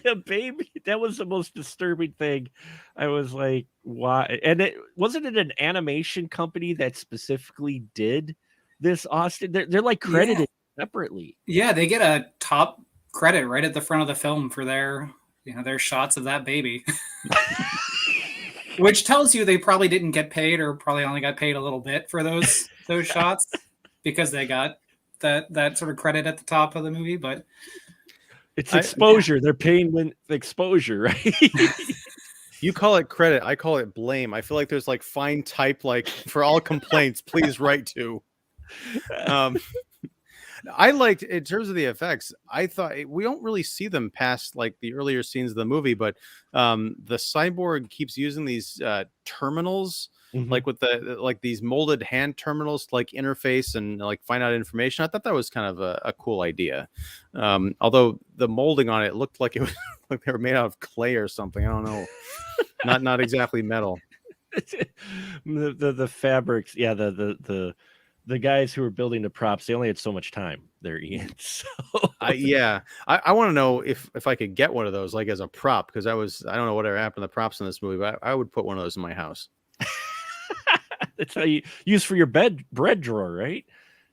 The baby, that was the most disturbing thing. I was like, why? And it wasn't it an animation company that specifically did this, Austin? They're like credited separately. Yeah, they get a top credit right at the front of the film for their shots of that baby. Which tells you they probably didn't get paid, or probably only got paid a little bit for those shots, because they got that sort of credit at the top of the movie. But It's exposure. They're paying when exposure, right? You call it credit, I call it blame. I feel like there's like fine type, like for all complaints, please write to. I liked, in terms of the effects, I thought we don't really see them past like the earlier scenes of the movie, but the cyborg keeps using these terminals, like with these molded hand terminals to like interface and like find out information. I thought that was kind of a cool idea. Although the molding on it looked like it was like they were made out of clay or something. I don't know. Not exactly metal. The fabrics, yeah, the guys who were building the props, they only had so much time there, Ian. So I want to know if I could get one of those like as a prop, because I don't know whatever happened to the props in this movie, but I would put one of those in my house. That's how you use for your bread drawer, right?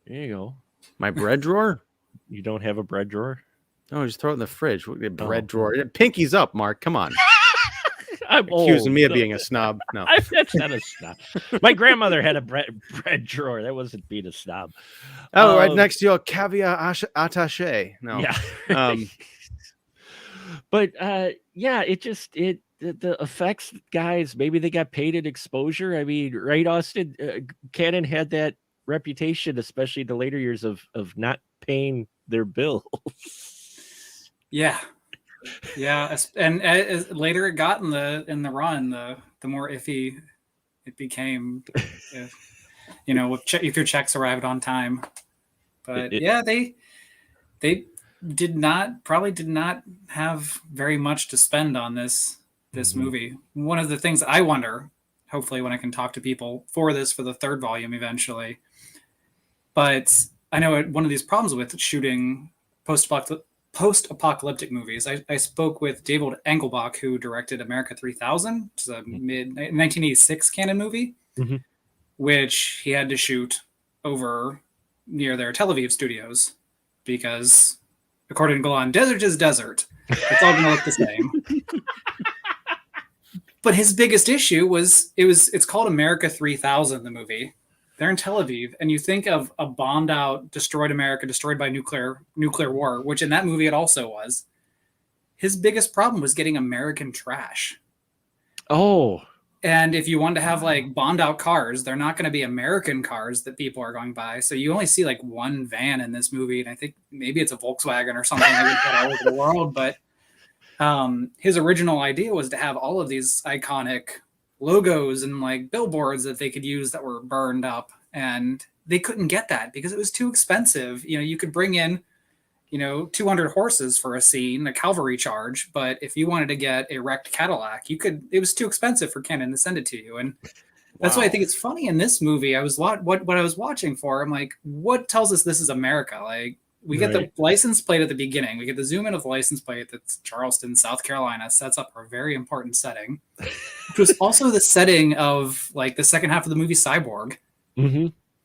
There you go. My bread drawer? You don't have a bread drawer? No, just throw it in the fridge. Bread drawer. Pinky's up, Mark. Come on. I'm accusing me of being a snob. No, that's not a snob. My grandmother had a bread drawer. That wasn't being a snob. Oh, right next to your caviar attaché. No, yeah. But yeah, the effects guys, maybe they got paid at exposure. I mean, right, Austin? Canon had that reputation, especially in the later years, of not paying their bills. Yeah. And as later it got in the run, the more iffy it became. If your checks arrived on time. But they probably did not have very much to spend on this movie. One of the things I wonder, hopefully when I can talk to people for the third volume eventually, but I know one of these problems with shooting post-apocalyptic movies. I spoke with David Engelbach, who directed America 3000, which is a mid-1986 canon movie, which he had to shoot over near their Tel Aviv studios because, according to Golan, desert is desert. It's all going to look the same. But his biggest issue was it's called America 3000, the movie. They're in Tel Aviv, and you think of a bombed out, destroyed America, destroyed by nuclear war, which in that movie it also was. His biggest problem was getting American trash. Oh. And if you want to have like bombed out cars, they're not going to be American cars that people are going by. So you only see like one van in this movie, and I think maybe it's a Volkswagen or something all over the world. But his original idea was to have all of these iconic logos and like billboards that they could use that were burned up, and they couldn't get that because it was too expensive. You could bring in 200 horses for a scene, a cavalry charge, but if you wanted to get a wrecked Cadillac, it was too expensive for Canon to send it to you. And that's why I think it's funny in this movie. I was what I was watching for, I'm like, what tells us this is America? Like, we get the license plate at the beginning. We get the zoom in of the license plate that's Charleston, South Carolina, sets up a very important setting. Which was also the setting of like the second half of the movie Cyborg,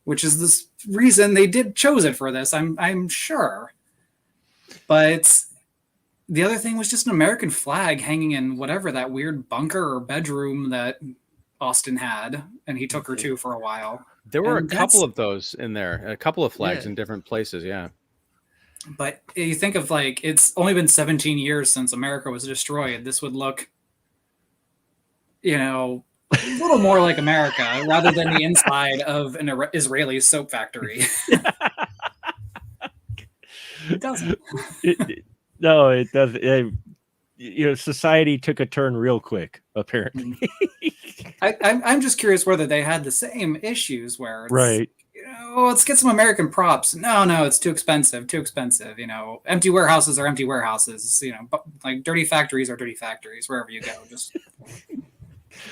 which is this reason they chose it for this. I'm sure, but the other thing was just an American flag hanging in whatever that weird bunker or bedroom that Austin had, and he took her to for a while. There were And a couple of those in there, a couple of flags Yeah. in different places. Yeah. But you think of like, it's only been 17 years since America was destroyed. This would look, a little more like America rather than the inside of an Israeli soap factory. It doesn't. No, it doesn't. Society took a turn real quick, apparently. I'm just curious whether they had the same issues where it's, Right. Let's get some American props. No, it's too expensive. Empty warehouses are empty warehouses. But like dirty factories are dirty factories wherever you go. Just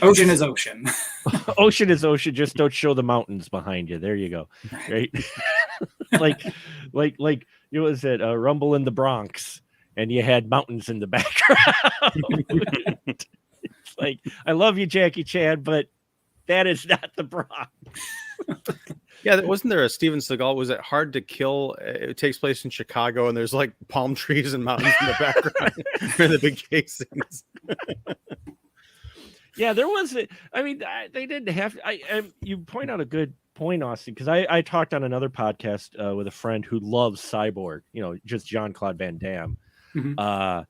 ocean is ocean. Ocean is ocean. Just don't show the mountains behind you. There you go. Right. like it was at Rumble in the Bronx, and you had mountains in the background. It's like, I love you, Jackie Chan, but that is not the Bronx. Yeah, wasn't there a Steven Seagal? Was it Hard to Kill? It takes place in Chicago, and there's like palm trees and mountains in the background for the big casings. Yeah, there was. They didn't have. You point out a good point, Austin, because I talked on another podcast with a friend who loves Cyborg. Just Jean-Claude Van Damme. Mm-hmm.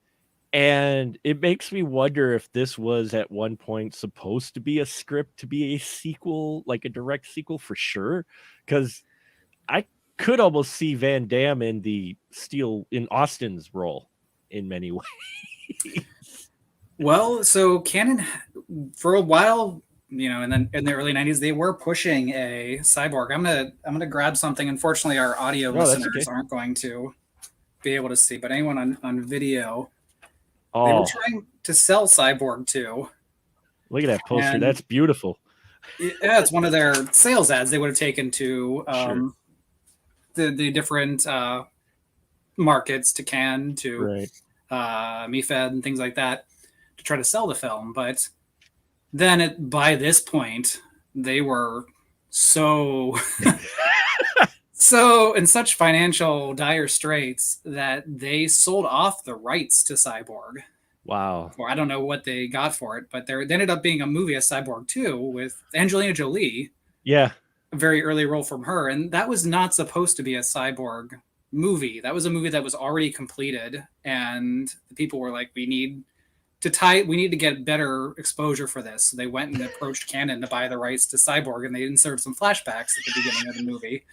And it makes me wonder if this was at one point supposed to be a script to be a sequel, like a direct sequel for sure. Because I could almost see Van Damme in Austin's role in many ways. Well, so Canon, for a while, and then in the early 90s, they were pushing a Cyborg. I'm gonna grab something. Unfortunately, our audio listeners aren't going to be able to see, but anyone on video. They were trying to sell Cyborg too. Look at that poster. That's beautiful. Yeah, it's one of their sales ads they would have taken to the different markets, to Cannes, to MIFED and things like that, to try to sell the film. But then by this point, they were so in such financial dire straits that they sold off the rights to Cyborg. Wow. Or I don't know what they got for it, but there ended up being a movie, a Cyborg 2, with Angelina Jolie. Yeah. A very early role from her. And that was not supposed to be a Cyborg movie. That was a movie that was already completed. And the people were like, we need to get better exposure for this. So they went and approached Canon to buy the rights to Cyborg, and they inserted some flashbacks at the beginning of the movie.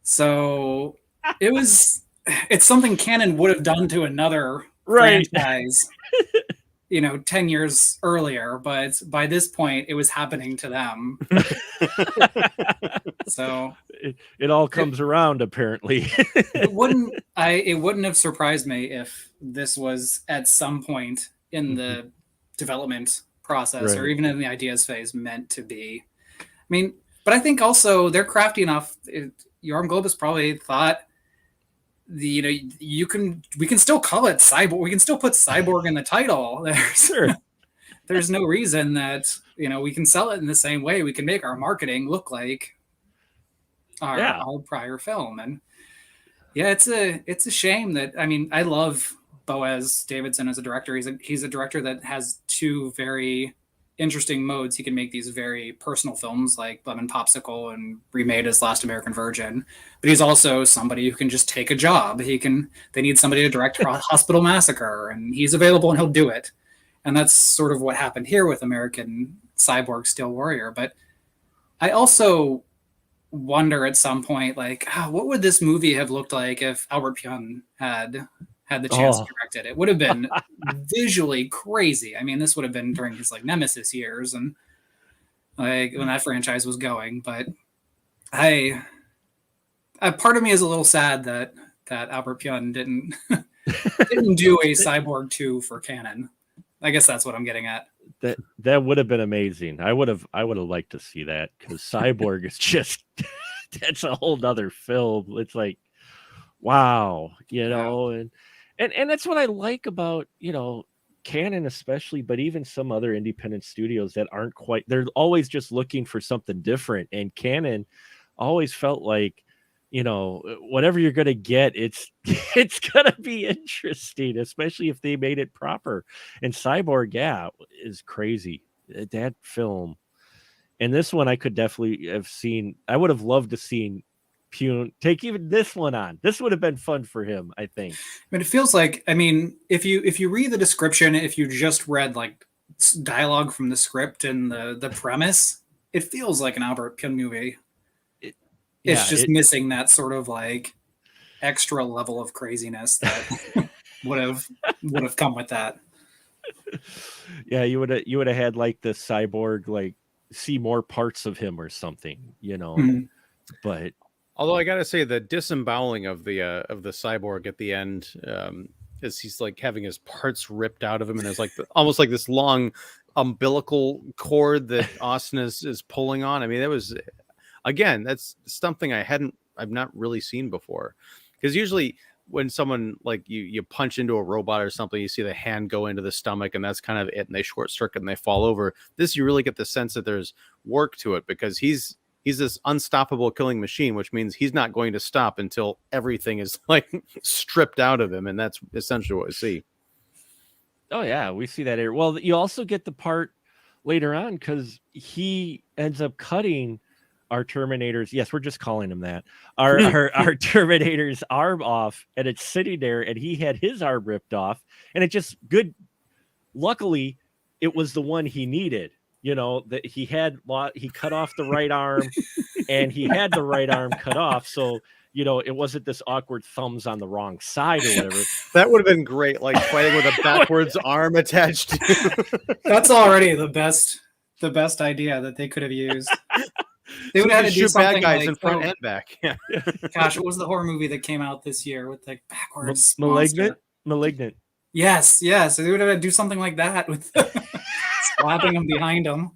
So it's something Canon would have done to another franchise, 10 years earlier, but by this point it was happening to them. So it all comes around, apparently. it wouldn't have surprised me if this was at some point in the development process or even in the ideas phase meant to be. But I think also they're crafty enough. Yoram Globus probably thought, we can still call it Cyborg. We can still put Cyborg in the title. There's no reason that we can sell it in the same way. We can make our marketing look like our prior film. And it's a shame that I love Boaz Davidson as a director. He's a director that has two very interesting modes. He can make these very personal films like Lemon Popsicle and remade as Last American Virgin, but he's also somebody who can just take a job. They need somebody to direct Hospital Massacre, and he's available and he'll do it. And that's sort of what happened here with American Cyborg Steel Warrior. But I also wonder at some point, like, what would this movie have looked like if Albert Pyun had the chance to direct it? It would have been visually crazy. This would have been during his Nemesis years and when that franchise was going. But a part of me is a little sad that Albert Pyun didn't do a Cyborg 2 for Canon. I guess that's what I'm getting at. That would have been amazing. I would have liked to see that, because Cyborg is just that's a whole nother film. It's like, wow, and that's what I like about Canon especially, but even some other independent studios that aren't quite. They're always just looking for something different, and Canon always felt like whatever you're gonna get, it's it's gonna be interesting, especially if they made it proper. And Cyborg, yeah, is crazy. That film. And this one I could definitely have seen. I would have loved to seen Pune take even this one on. This would have been fun for him, I think. It feels like, if you read the description, if you just read like dialogue from the script and the premise, it feels like an Albert Pune movie. It's just missing that sort of like extra level of craziness that would have come with that. Yeah, you would have had like the Cyborg, like see more parts of him or something, Mhm. But although I gotta say, the disemboweling of the Cyborg at the end, as he's like having his parts ripped out of him, and there's like almost like this long umbilical cord that Austin is pulling on. I mean, that was, again, that's something I've not really seen before, because usually when someone like you punch into a robot or something, you see the hand go into the stomach and that's kind of it, and they short circuit and they fall over. This, you really get the sense that there's work to it, because he's this unstoppable killing machine, which means he's not going to stop until everything is like stripped out of him, and that's essentially what we see. Oh yeah, we see that here. Well, you also get the part later on, because he ends up cutting our Terminator's, yes, we're just calling him that, our Terminator's arm off, and it's sitting there, and he had his arm ripped off, and it just good. Luckily, it was the one he needed. That he cut off the right arm, and he had the right arm cut off, so it wasn't this awkward thumbs on the wrong side or whatever. That would have been great, like fighting with a backwards arm attached to. That's already the best idea that they could have used. They would have had to do shoot bad something guys like, in front and back. Yeah. Gosh, what was the horror movie that came out this year with the backwards Malignant? monster? Malignant. Yes. So they would have had to do something like that with slapping him behind him,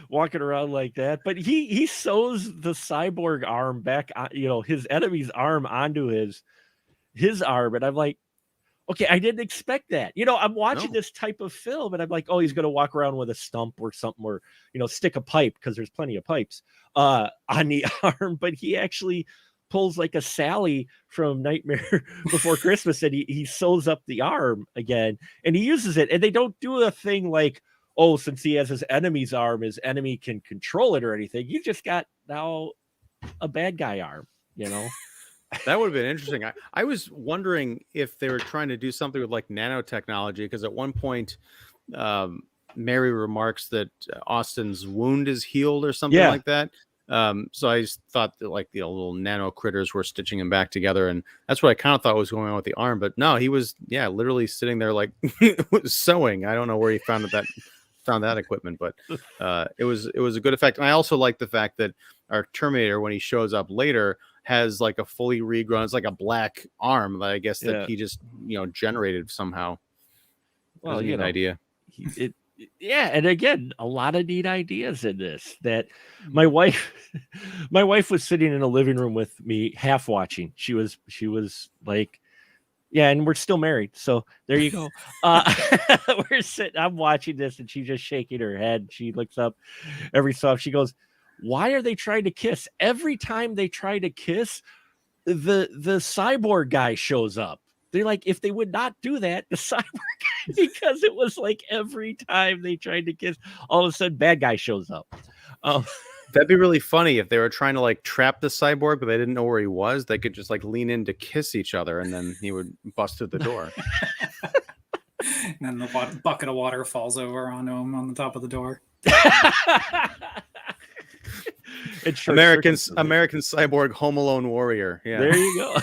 walking around like that. But he sews the Cyborg arm back, his enemy's arm onto his arm, and I'm like, okay, I didn't expect that. I'm watching this type of film, and I'm like, oh, he's going to walk around with a stump or something, or stick a pipe, because there's plenty of pipes on the arm. But he actually pulls like a Sally from Nightmare Before Christmas, and he sews up the arm again, and he uses it. And they don't do a thing like, oh, since he has his enemy's arm, his enemy can control it or anything. You just got now a bad guy arm, That would have been interesting. I was wondering if they were trying to do something with like nanotechnology, because at one point Mary remarks that Austin's wound is healed or something like that. So I just thought that like the little nano critters were stitching him back together, and that's what I kind of thought was going on with the arm. But no, he was literally sitting there like sewing. I don't know where he found that equipment, but it was a good effect. And I also like the fact that our Terminator, when he shows up later, has like a fully regrown, it's like a black arm that I guess that he just generated somehow. Well, an idea. And again, a lot of neat ideas in this. That my wife was sitting in a living room with me, half watching. She was like, yeah, and we're still married, so there you go. We're sitting, I'm watching this, and she's just shaking her head. She looks up every so often. She goes, why are they trying to kiss? Every time they try to kiss, the Cyborg guy shows up. They're like, if they would not do that, the Cyborg guy, because it was like every time they tried to kiss, all of a sudden bad guy shows up. That'd be really funny if they were trying to like trap the Cyborg, but they didn't know where he was. They could just like lean in to kiss each other, and then he would bust through the door. And then the bucket of water falls over onto him on the top of the door. American Cyborg Home Alone warrior. Yeah, there you go.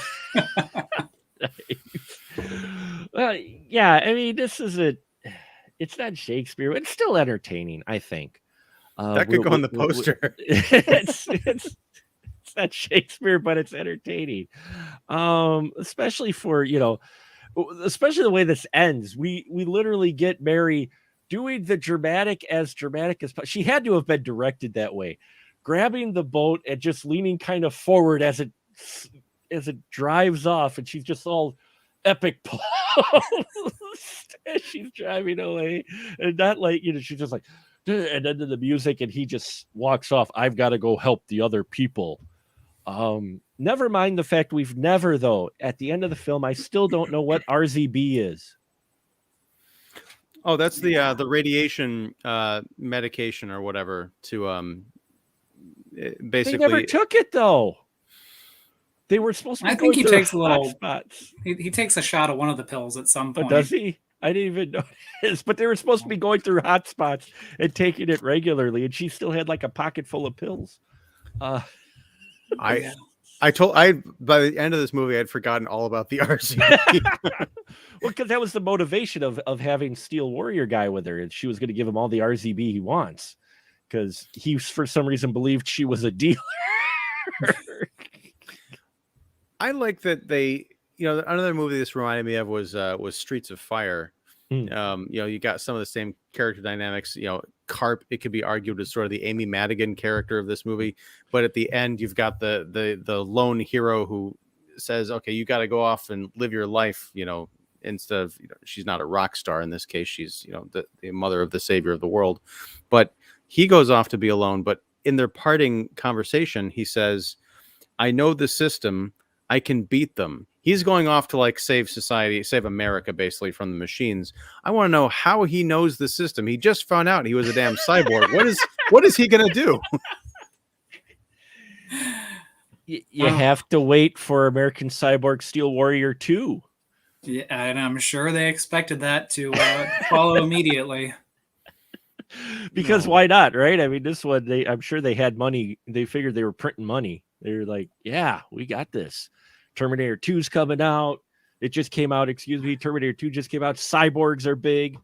Well, yeah, I mean, it's not Shakespeare, but it's still entertaining, I think. That could go on the poster. It's not Shakespeare, but it's entertaining. Especially for, especially the way this ends. We literally get Mary doing the dramatic as she had to have been directed that way, grabbing the boat and just leaning kind of forward as it drives off, and she's just all epic pose as she's driving away, and not like, she's just like, and then the music, and he just walks off. I've got to go help the other people. Never mind the fact we've never, though, at the end of the film, I still don't know what RZB is. Oh, that's the radiation medication or whatever to They never basically. took it, though. They were supposed to be I think he going through takes a hot little. spots. He takes a shot of one of the pills at some Oh, point. does he? I didn't even notice. But they were supposed to be going through hot spots and taking it regularly, and she still had like a pocket full of pills. I by the end of this movie, I'd forgotten all about the RCB. Well, because that was the motivation of having Steel Warrior guy with her, and she was going to give him all the RZB he wants, because he for some reason believed she was a dealer. I like that they, another movie this reminded me of was Streets of Fire. You got some of the same character dynamics. Carp, it could be argued as sort of the Amy Madigan character of this movie, but at the end, you've got the lone hero who says, "Okay, you got to go off and live your life." Instead of she's not a rock star in this case, she's the mother of the savior of the world, but he goes off to be alone. But in their parting conversation, he says, "I know the system. I can beat them." He's going off to save society, save America, basically from the machines. I want to know how he knows the system. He just found out he was a damn cyborg. What is he going to do? You have to wait for American Cyborg Steel Warrior 2. Yeah, and I'm sure they expected that to follow immediately. Because why not, right? I mean, this one, I'm sure they had money. They figured they were printing money. They were like, yeah, we got this. Terminator 2's coming out. It just came out. Terminator 2 just came out. Cyborgs are big.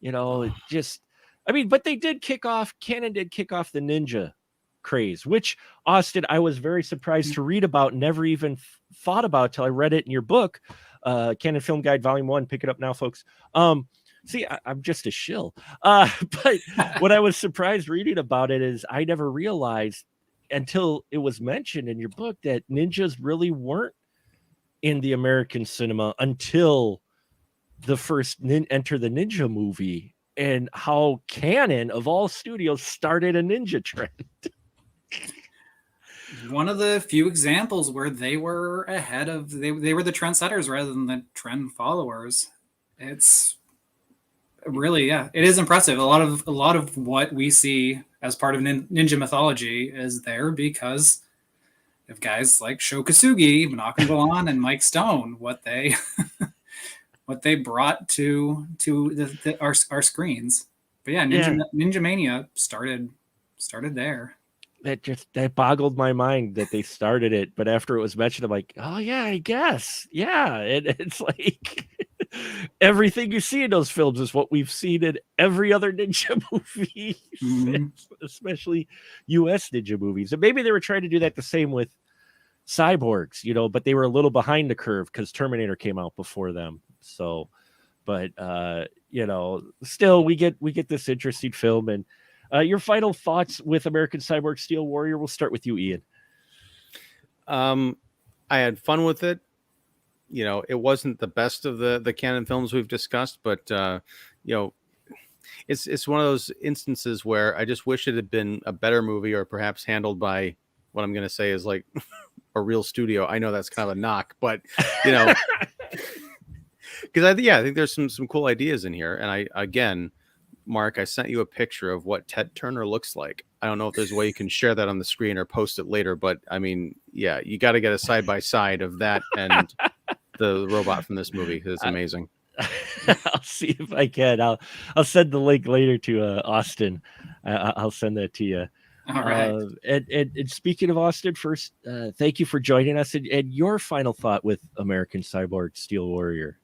But they did kick off. Canon did kick off the ninja craze, which, Austin, I was very surprised to read about. Never even thought about till I read it in your book, Canon Film Guide Volume 1. Pick it up now, folks. See, I'm just a shill. But what I was surprised reading about it is I never realized until it was mentioned in your book that ninjas really weren't in the American cinema until the first Enter the Ninja movie, and how Canon of all studios started a ninja trend. One of the few examples where they were ahead of they were the trendsetters rather than the trend followers. It's really, it is impressive. A lot of what we see as part of ninja mythology is there because of guys like Sho Kosugi, Menachem Golan, and Mike Stone. What they brought to our screens. But Ninja Mania started there. That boggled my mind that they started it, but after it was mentioned, I'm like, oh yeah, I guess, yeah. It's like everything you see in those films is what we've seen in every other ninja movie, especially U.S. ninja movies. And maybe they were trying to do that the same with cyborgs, but they were a little behind the curve because Terminator came out before them. So, but still, we get this interesting film. And your final thoughts with American Cyborg Steel Warrior? We'll start with you, Ian. I had fun with it. It wasn't the best of the Canon films we've discussed, but it's one of those instances where I just wish it had been a better movie, or perhaps handled by what I'm going to say is like a real studio. I know that's kind of a knock, but because I think there's some cool ideas in here. And Mark, I sent you a picture of what Ted Turner looks like. I don't know if there's a way you can share that on the screen or post it later, but I mean, you got to get a side by side of that and the robot from this movie. It's amazing. I'll see if I can. I'll send the link later to Austin. I'll send that to you. All right. And speaking of Austin, first, thank you for joining us. And your final thought with American Cyborg Steel Warrior.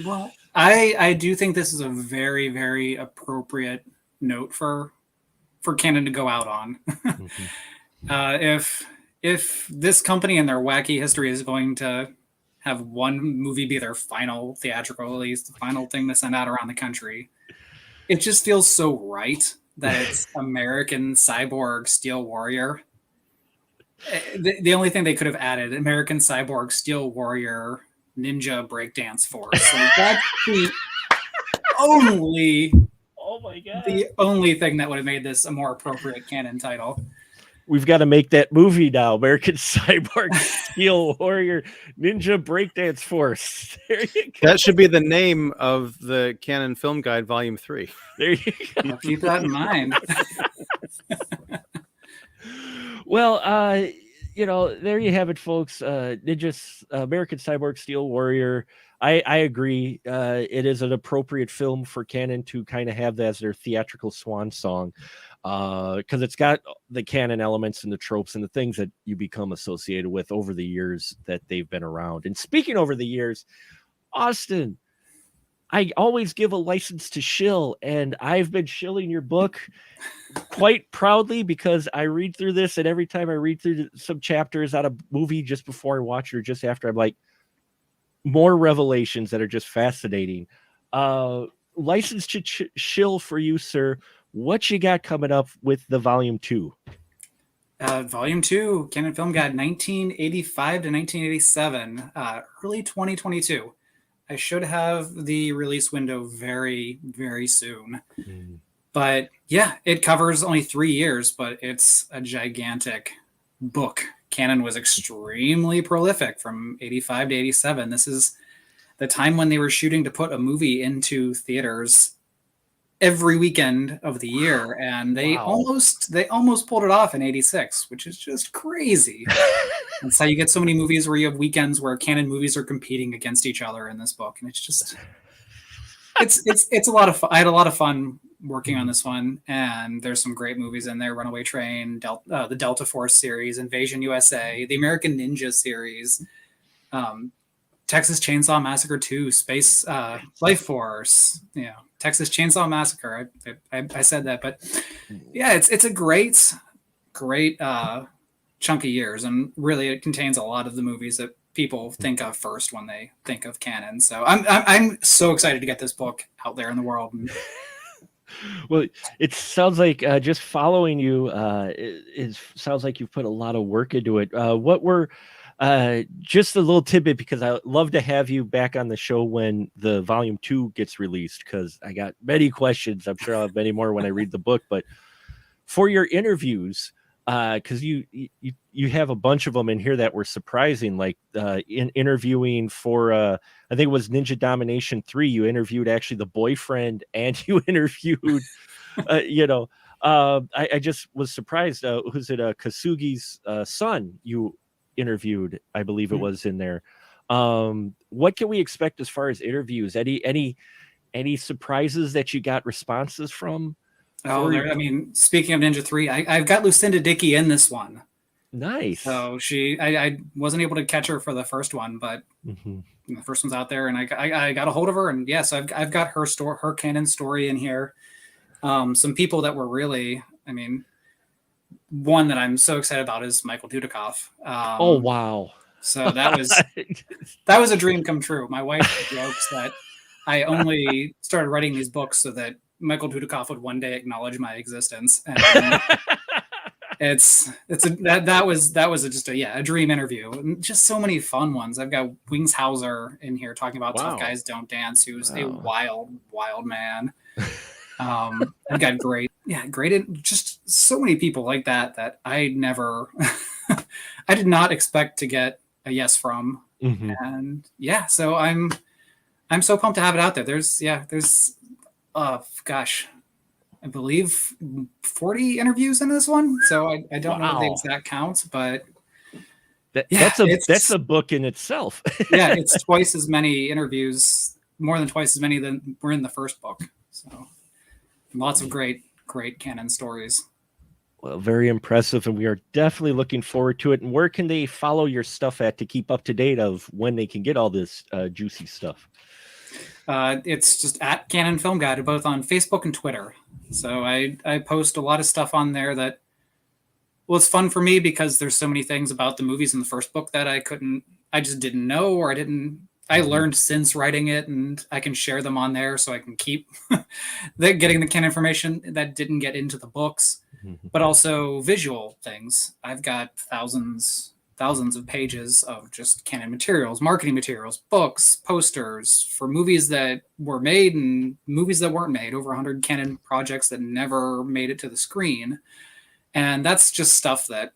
Well, I do think this is a very, very appropriate note for Canon to go out on. If this company and their wacky history is going to have one movie be their final theatrical release, the final thing to send out around the country, it just feels so right that it's American Cyborg Steel Warrior. The only thing they could have added, American Cyborg Steel Warrior Ninja Breakdance Force. Like, that's the only thing that would have made this a more appropriate Canon title. We've got to make that movie now. American Cyborg Steel Warrior Ninja Breakdance Force. There you go. That should be the name of the Canon Film Guide Volume 3. There you go. I'll keep that in mind. Well, there you have it, folks. Ninja American Cyborg Steel Warrior. I agree. It is an appropriate film for Canon to kind of have that as their theatrical swan song, because it's got the Canon elements and the tropes and the things that you become associated with over the years that they've been around. And speaking over the years, Austin, I always give a license to shill, and I've been shilling your book quite proudly because I read through this, and every time I read through some chapters out of movie just before I watch it or just after, I'm like, more revelations that are just fascinating. License to shill for you, sir. What you got coming up with the volume 2? Volume 2, Canon Film Guide, 1985 to 1987, early 2022. I should have the release window very, very soon. But yeah, it covers only 3 years, but it's a gigantic book. Canon was extremely prolific from 85 to 87. This is the time when they were shooting to put a movie into theaters every weekend of the year, and they almost pulled it off in 86, which is just crazy. That's how you get so many movies where you have weekends where Canon movies are competing against each other in this book, and it's just it's a lot of fun. I had a lot of fun working on this one, and there's some great movies in there: Runaway Train, the Delta Force series, Invasion USA, the American Ninja series, Texas Chainsaw Massacre 2, Space Life Force, Texas Chainsaw Massacre. I said that, but yeah, it's a great chunk of years, and really it contains a lot of the movies that people think of first when they think of Canon. So I'm so excited to get this book out there in the world. Well, it sounds like just following you, it sounds like you've put a lot of work into it. What were just a little tidbit, because I love to have you back on the show when the volume 2 gets released, because I got many questions. I'm sure I'll have many more when I read the book. But for your interviews, because you have a bunch of them in here that were surprising, like in interviewing for I think it was Ninja Domination 3, you interviewed actually the boyfriend, and you interviewed I just was surprised. Who's it, Kasugi's son you interviewed, I believe it was in there. What can we expect as far as interviews? Any surprises that you got responses from? Speaking of Ninja 3, I've got Lucinda Dickey in this one. Nice. So I wasn't able to catch her for the first one, but the first one's out there, and I got a hold of her, and yes, I've got her Canon story in here. Some people that were really, one that I'm so excited about is Michael Dudikoff. Oh wow! So that was a dream come true. My wife jokes that I only started writing these books so that Michael Dudikoff would one day acknowledge my existence, and that was just a dream interview. And just so many fun ones. I've got Wings Hauser in here talking about Tough Guys Don't Dance, who's a wild man. I've got just so many people like that I never, I did not expect to get a yes from, and so I'm so pumped to have it out there. There's I believe 40 interviews in this one, so I don't know the exact count, but that's a book in itself. Yeah, it's twice as many interviews, more than twice as many than were in the first book. So lots of great Canon stories. Well, very impressive, and we are definitely looking forward to it. And where can they follow your stuff at to keep up to date of when they can get all this juicy stuff? It's just at Canon Film Guide, both on Facebook and Twitter. So I post a lot of stuff on there that, it's fun for me because there's so many things about the movies in the first book that I just didn't know, or I learned since writing it, and I can share them on there so I can keep getting the Canon information that didn't get into the books, but also visual things. I've got thousands of pages of just Canon materials, marketing materials, books, posters for movies that were made and movies that weren't made, over 100 Canon projects that never made it to the screen. And that's just stuff that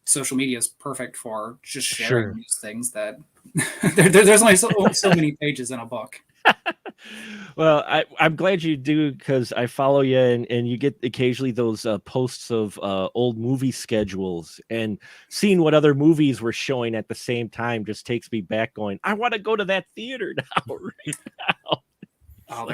social media is perfect for, just sharing these things that there's only so many pages in a book. Well, I'm glad you do, because I follow you, and you get occasionally those posts of old movie schedules, and seeing what other movies were showing at the same time just takes me back going, I want to go to that theater now. Right now. Oh,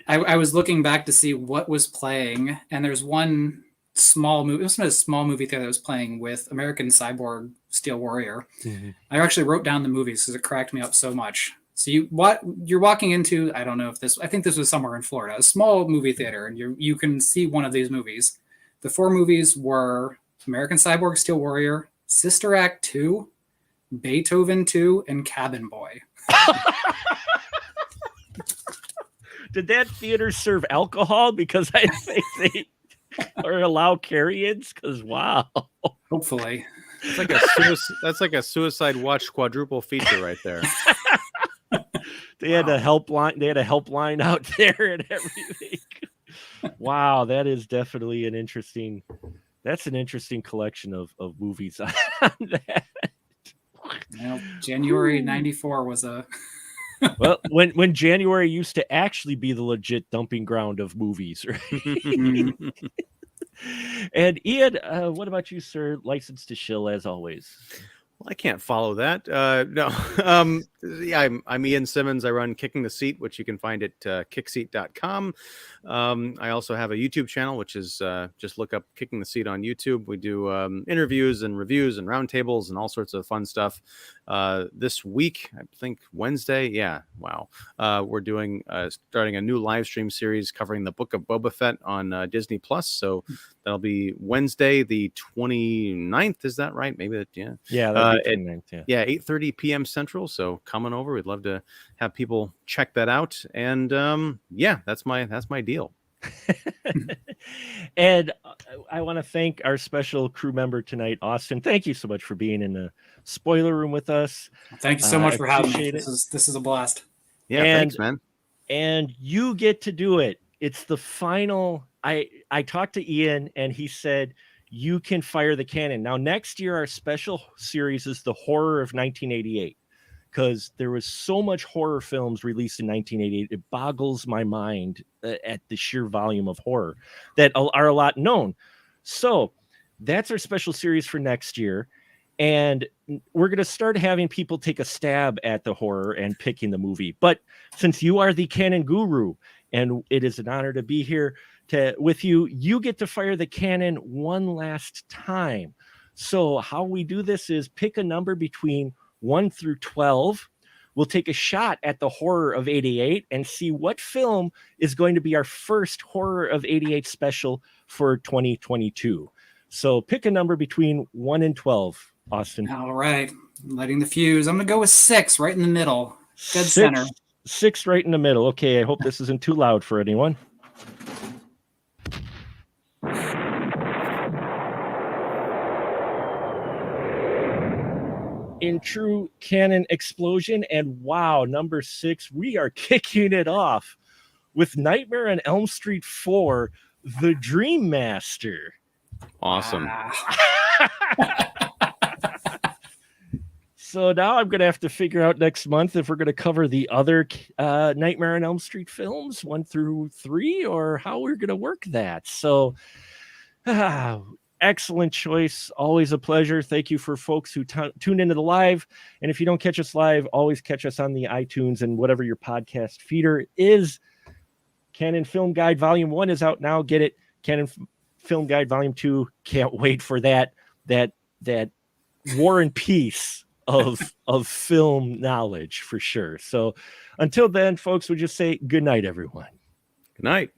I was looking back to see what was playing, and there's one small movie. It was a small movie theater that was playing with American Cyborg, Steel Warrior. Mm-hmm. I actually wrote down the movies because it cracked me up so much. So you're walking into, I don't know if I think this was somewhere in Florida, a small movie theater, and you can see one of these movies. The 4 movies were American Cyborg, Steel Warrior, Sister Act 2, Beethoven 2, and Cabin Boy. Did that theater serve alcohol? Because I think they or allow carry-ins, because wow. Hopefully. That's like a Suicide Watch quadruple feature right there. They had a helpline. They had a helpline out there and everything. Wow, that is definitely an interesting collection of movies on that. Well, January '94 was a well, when January used to actually be the legit dumping ground of movies, right? And Ian, what about you, sir? License to shill, as always. Well, I can't follow that. No. Yeah, I'm Ian Simmons. I run Kicking the Seat, which you can find at kickseat.com. I also have a YouTube channel, which is just look up Kicking the Seat on YouTube. We do interviews and reviews and roundtables and all sorts of fun stuff. This week, I think Wednesday. Yeah. Wow. We're doing starting a new live stream series covering the Book of Boba Fett on Disney Plus. So that'll be Wednesday, the 29th. Is that right? Maybe that, yeah. Yeah. At 8:30 p.m. Central. So coming over, we'd love to have people check that out. And yeah, that's my deal. And I want to thank our special crew member tonight, Austin. Thank you so much for being in the spoiler room with us. Thank you so much for having me. This is a blast. Yeah, thanks, man. And you get to do it. It's the final. I talked to Ian, and he said you can fire the cannon. Now, next year, our special series is the horror of 1988, because there was so much horror films released in 1988. It boggles my mind at the sheer volume of horror that are a lot known. So that's our special series for next year. And we're going to start having people take a stab at the horror and picking the movie. But since you are the canon guru, and it is an honor to be here with you, you get to fire the cannon one last time. So how we do this is pick a number between 1 through 12. We'll take a shot at the horror of 88 and see what film is going to be our first horror of 88 special for 2022. So pick a number between 1 and 12, Austin. All right. Letting the fuse. I'm going to go with 6, right in the middle. Dead center. 6 right in the middle. Okay, I hope this isn't too loud for anyone. In true canon explosion, and wow, number 6, we are kicking it off with Nightmare on Elm Street 4, The Dream Master. Awesome. So now I'm going to have to figure out next month if we're going to cover the other Nightmare on Elm Street films, 1 through 3, or how we're going to work that. So excellent choice. Always a pleasure. Thank you for folks who tune into the live. And if you don't catch us live, always catch us on the iTunes and whatever your podcast feeder is. Canon Film Guide Volume 1 is out now. Get it. Canon Film Guide Volume 2. Can't wait for that War and Peace of film knowledge for sure. So until then, folks, we'll just say good night, everyone. Good night.